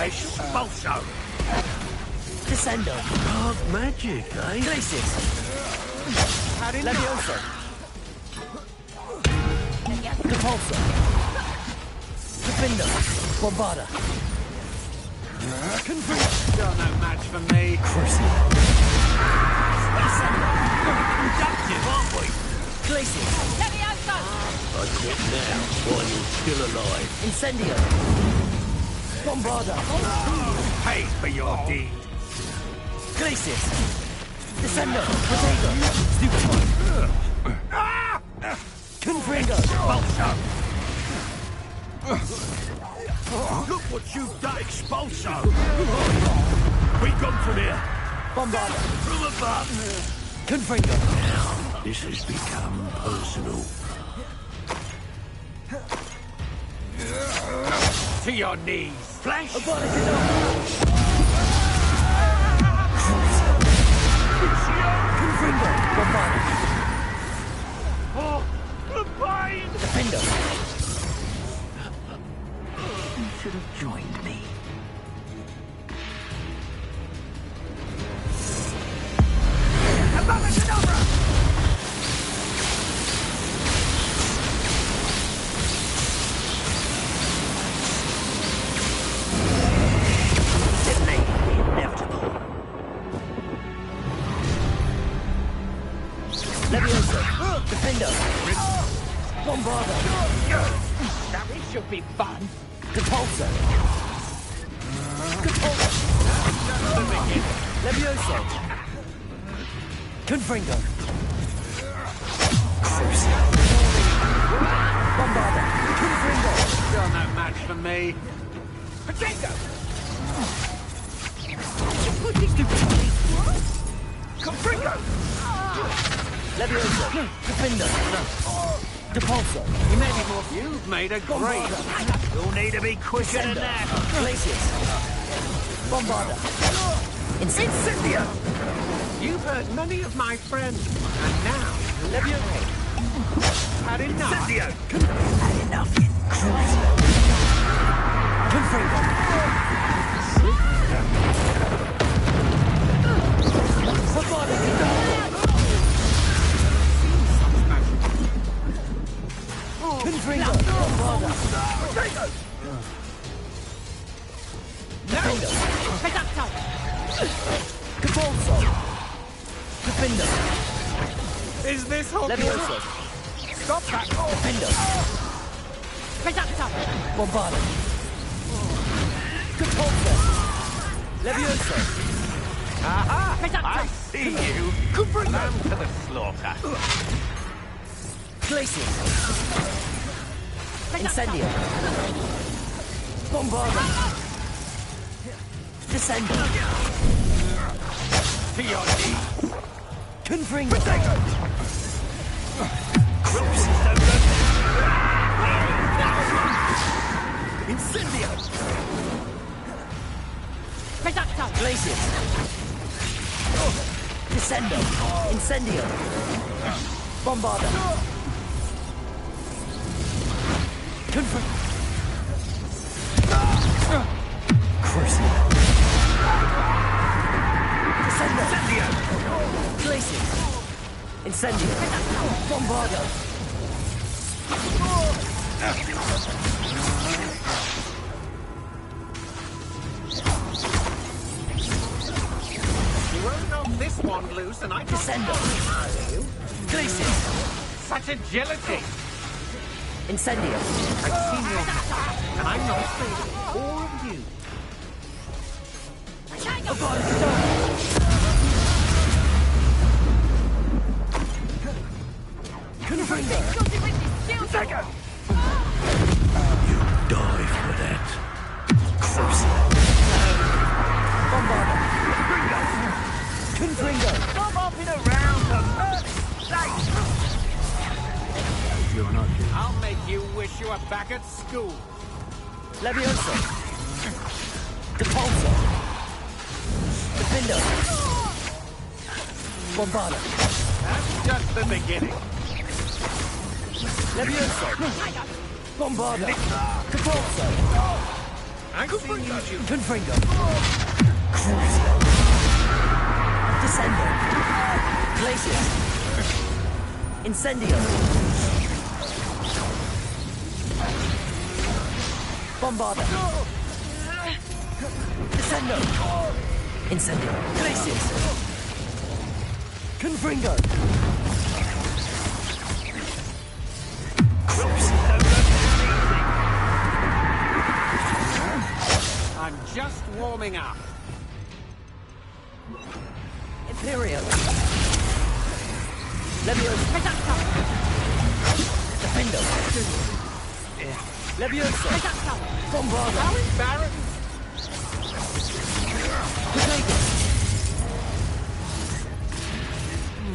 Expulso. Descendo. Dark magic, eh? Glacius. Leviosa. Capolso. Defendo. Bombarda. You're no match for me. Productive, aren't we? Glacius. Levioso! I quit now while you're still alive. Incendio. Bombarda. Pay for your deed. Glacius. Descendo. Potato. Confringo. Expulso. Look what you've done, Expulso. We gone from here. Bombarda. From above. Confringo. Now, this has become personal. To your knees. Flash! Confringo. Bombarda. Oh, the pain! Defendo. You should have joined me. Leviosa. Defendo. Bombarda. Now this should be fun. Depulso. Leviosa. Confringo. Bombarda. Confringo. You're no match for me. Potato! Confringo! Leviosa. Defendo. Depulso. You made it more. You've made a grave. You'll need to be quicker than that. Glacius. Bombarda. Incendio! You've hurt many of my friends, and now Leviosa. had enough. Incendio! Had enough in Confringo. Confringo. Bombarda. Defendo. Capolso. Defender. Is this Hogwarts? Levioso. Stop that! Defender. Bombarda. Catapulta. Levioso. Aha! I see you! Lamb to the slaughter. Glacier. Incendio. Bombarda. Descender. To your knees. Confringo. Incendio. Glacier. Descendo. Incendio. Bombarda. Confringo. Crucible. Incendio. Glacier. Incendio. Bombardo. You won't knock this one loose and I Descendo. Glacier. Such agility! Incendio. I've seen your hand, and I'm not afraid of all of you. Confringo. Second! You die for that. Bombarda. Confringo. Stop hopping around for mercy's sake! You're not here. I'll make you wish you were back at school. Levioso. Catapulta. Defender. Bombarda. That's just the beginning. Levioso. Bombarda. Catapulta. I've seen you shoot. Confringo. Crucio. Descendo. Glacier. Incendio. Bombarda. Descendo. Incendio. Glacier. Confringo. I'm just warming up. Imperio. Levioso. Defendo. Levioso. Bombarda. How embarrassing! Potato.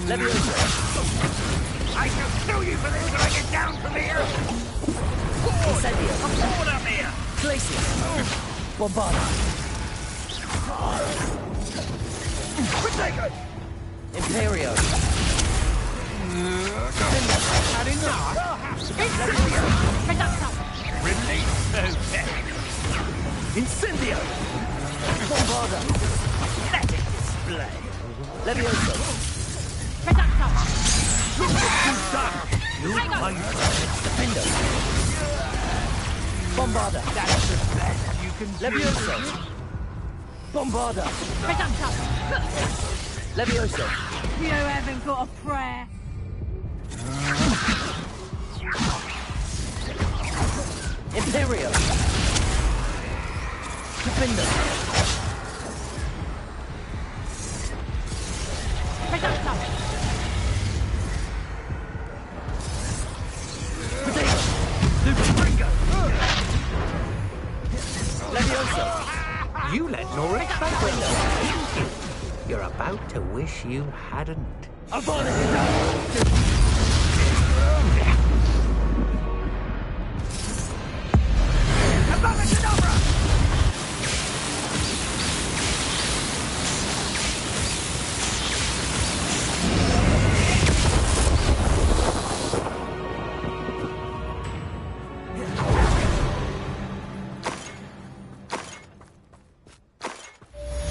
Levioso. I shall sue you for this when I get down from here! Incendio. I'm falling up here! Glacier. Bombarda. Potato! Imperio. Had enough? Release those devils! Incendio. Bombarda. Let it display! Levioso. Look what you've done! You find Defendo. Bombarda. That's the best you can do. Levioso. Bombarda. Levioso. You haven't got a prayer. Imperio. Defender. Potato. Luke. Levioso. You let Nora back window. You're about to wish you hadn't. Avada.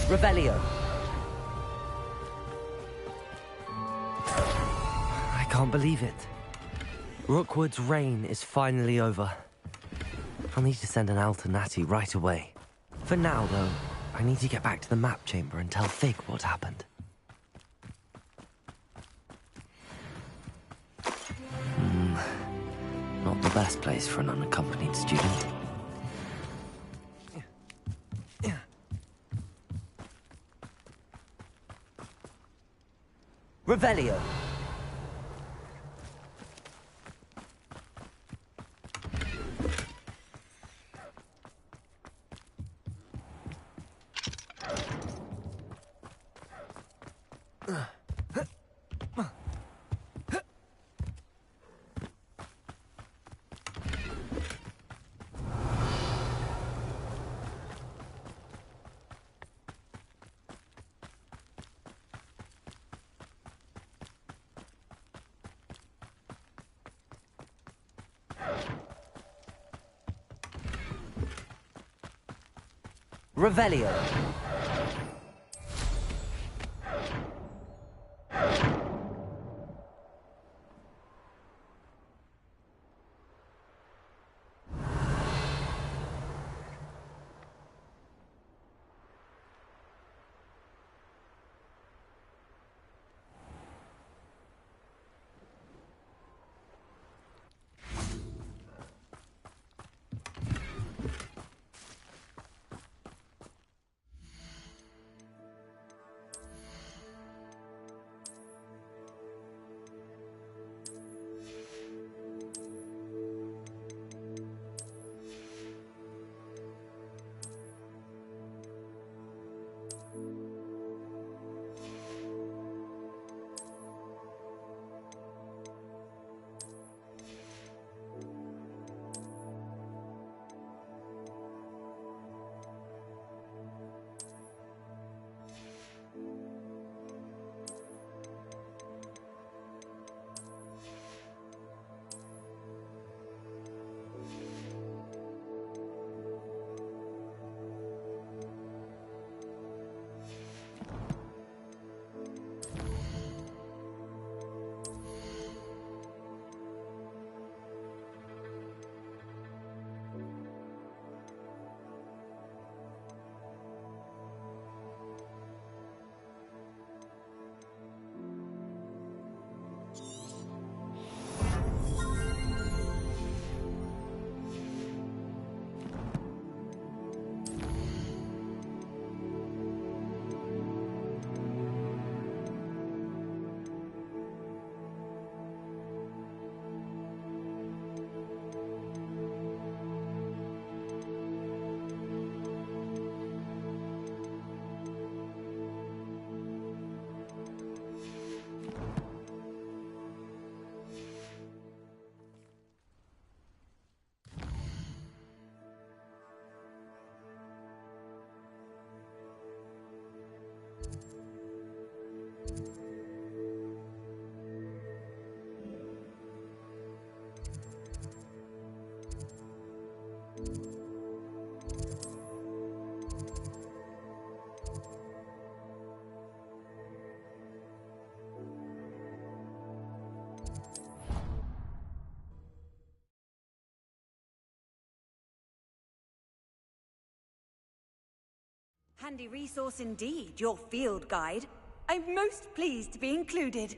Revelio. I can't believe it. Rookwood's reign is finally over. I'll need to send an Alternati right away. For now, though, I need to get back to the map chamber and tell Fig what happened. best place for an unaccompanied student. Revelio. Revelio. Handy resource indeed, your field guide. I'm most pleased to be included.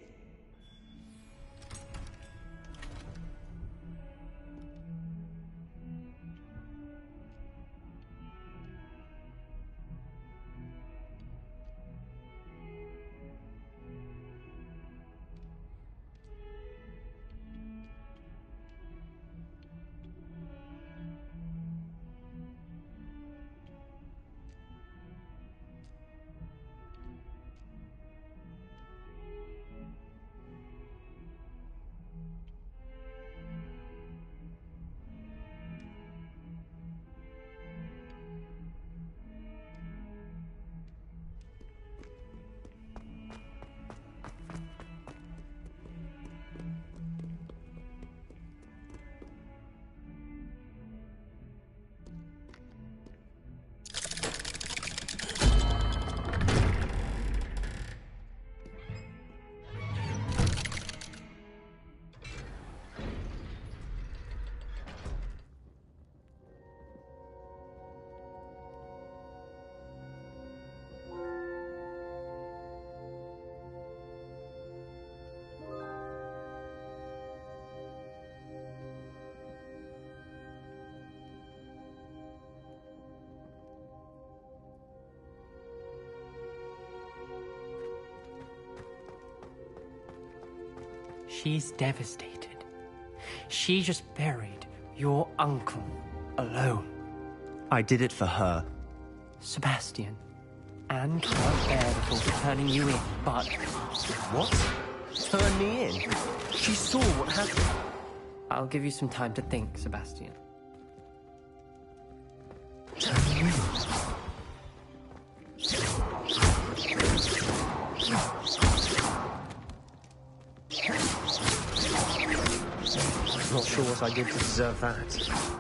She's devastated. She just buried your uncle alone. I did it for her. Sebastian, Anne can't bear the thought of turning you in, but... What? Turn me in? She saw what happened. I'll give you some time to think, Sebastian. Turn me in? I'm not sure what I did to deserve that.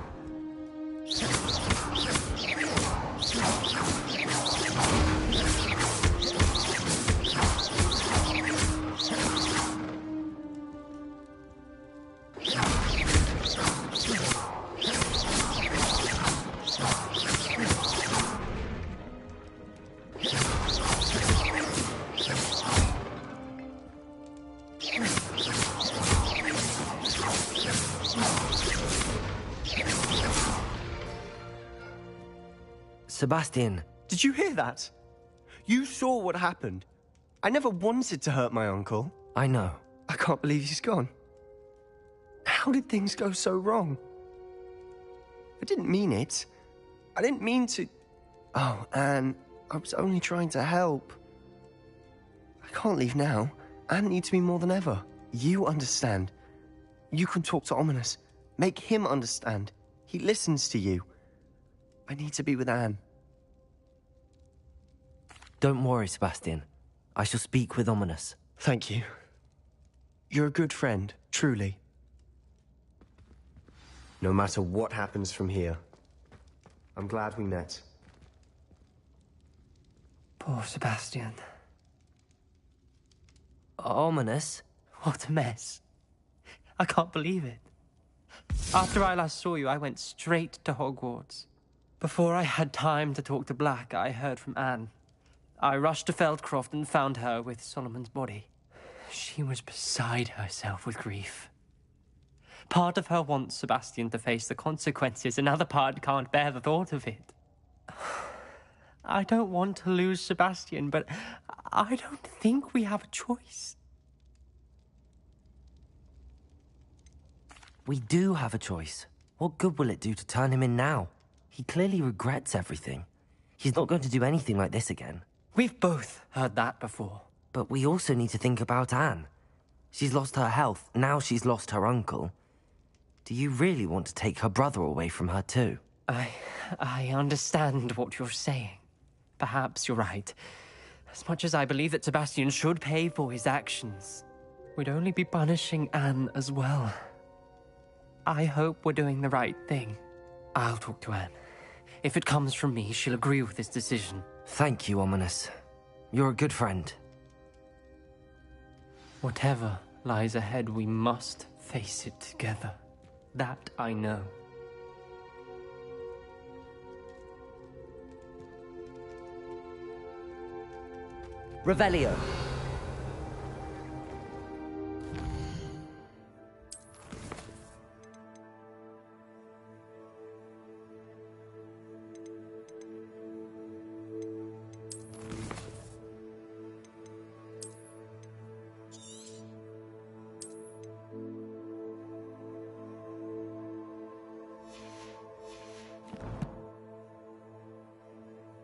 Sebastian. Did you hear that? You saw what happened. I never wanted to hurt my uncle. I know. I can't believe he's gone. How did things go so wrong? I didn't mean it. I didn't mean to... Oh, Anne, I was only trying to help. I can't leave now. Anne needs me more than ever. You understand. You can talk to Ominous. Make him understand. He listens to you. I need to be with Anne. Don't worry, Sebastian. I shall speak with Ominous. Thank you. You're a good friend, truly. No matter what happens from here, I'm glad we met. Poor Sebastian. Ominous? What a mess. I can't believe it. After I last saw you, I went straight to Hogwarts. Before I had time to talk to Black, I heard from Anne. I rushed to Feldcroft and found her with Solomon's body. She was beside herself with grief. Part of her wants Sebastian to face the consequences, another part can't bear the thought of it. I don't want to lose Sebastian, but I don't think we have a choice. We do have a choice. What good will it do to turn him in now? He clearly regrets everything. He's not going to do anything like this again. We've both heard that before. But we also need to think about Anne. She's lost her health, now she's lost her uncle. Do you really want to take her brother away from her too? I understand what you're saying. Perhaps you're right. As much as I believe that Sebastian should pay for his actions, we'd only be punishing Anne as well. I hope we're doing the right thing. I'll talk to Anne. If it comes from me, she'll agree with this decision. Thank you, Ominous. You're a good friend. Whatever lies ahead, we must face it together. That I know. Revelio.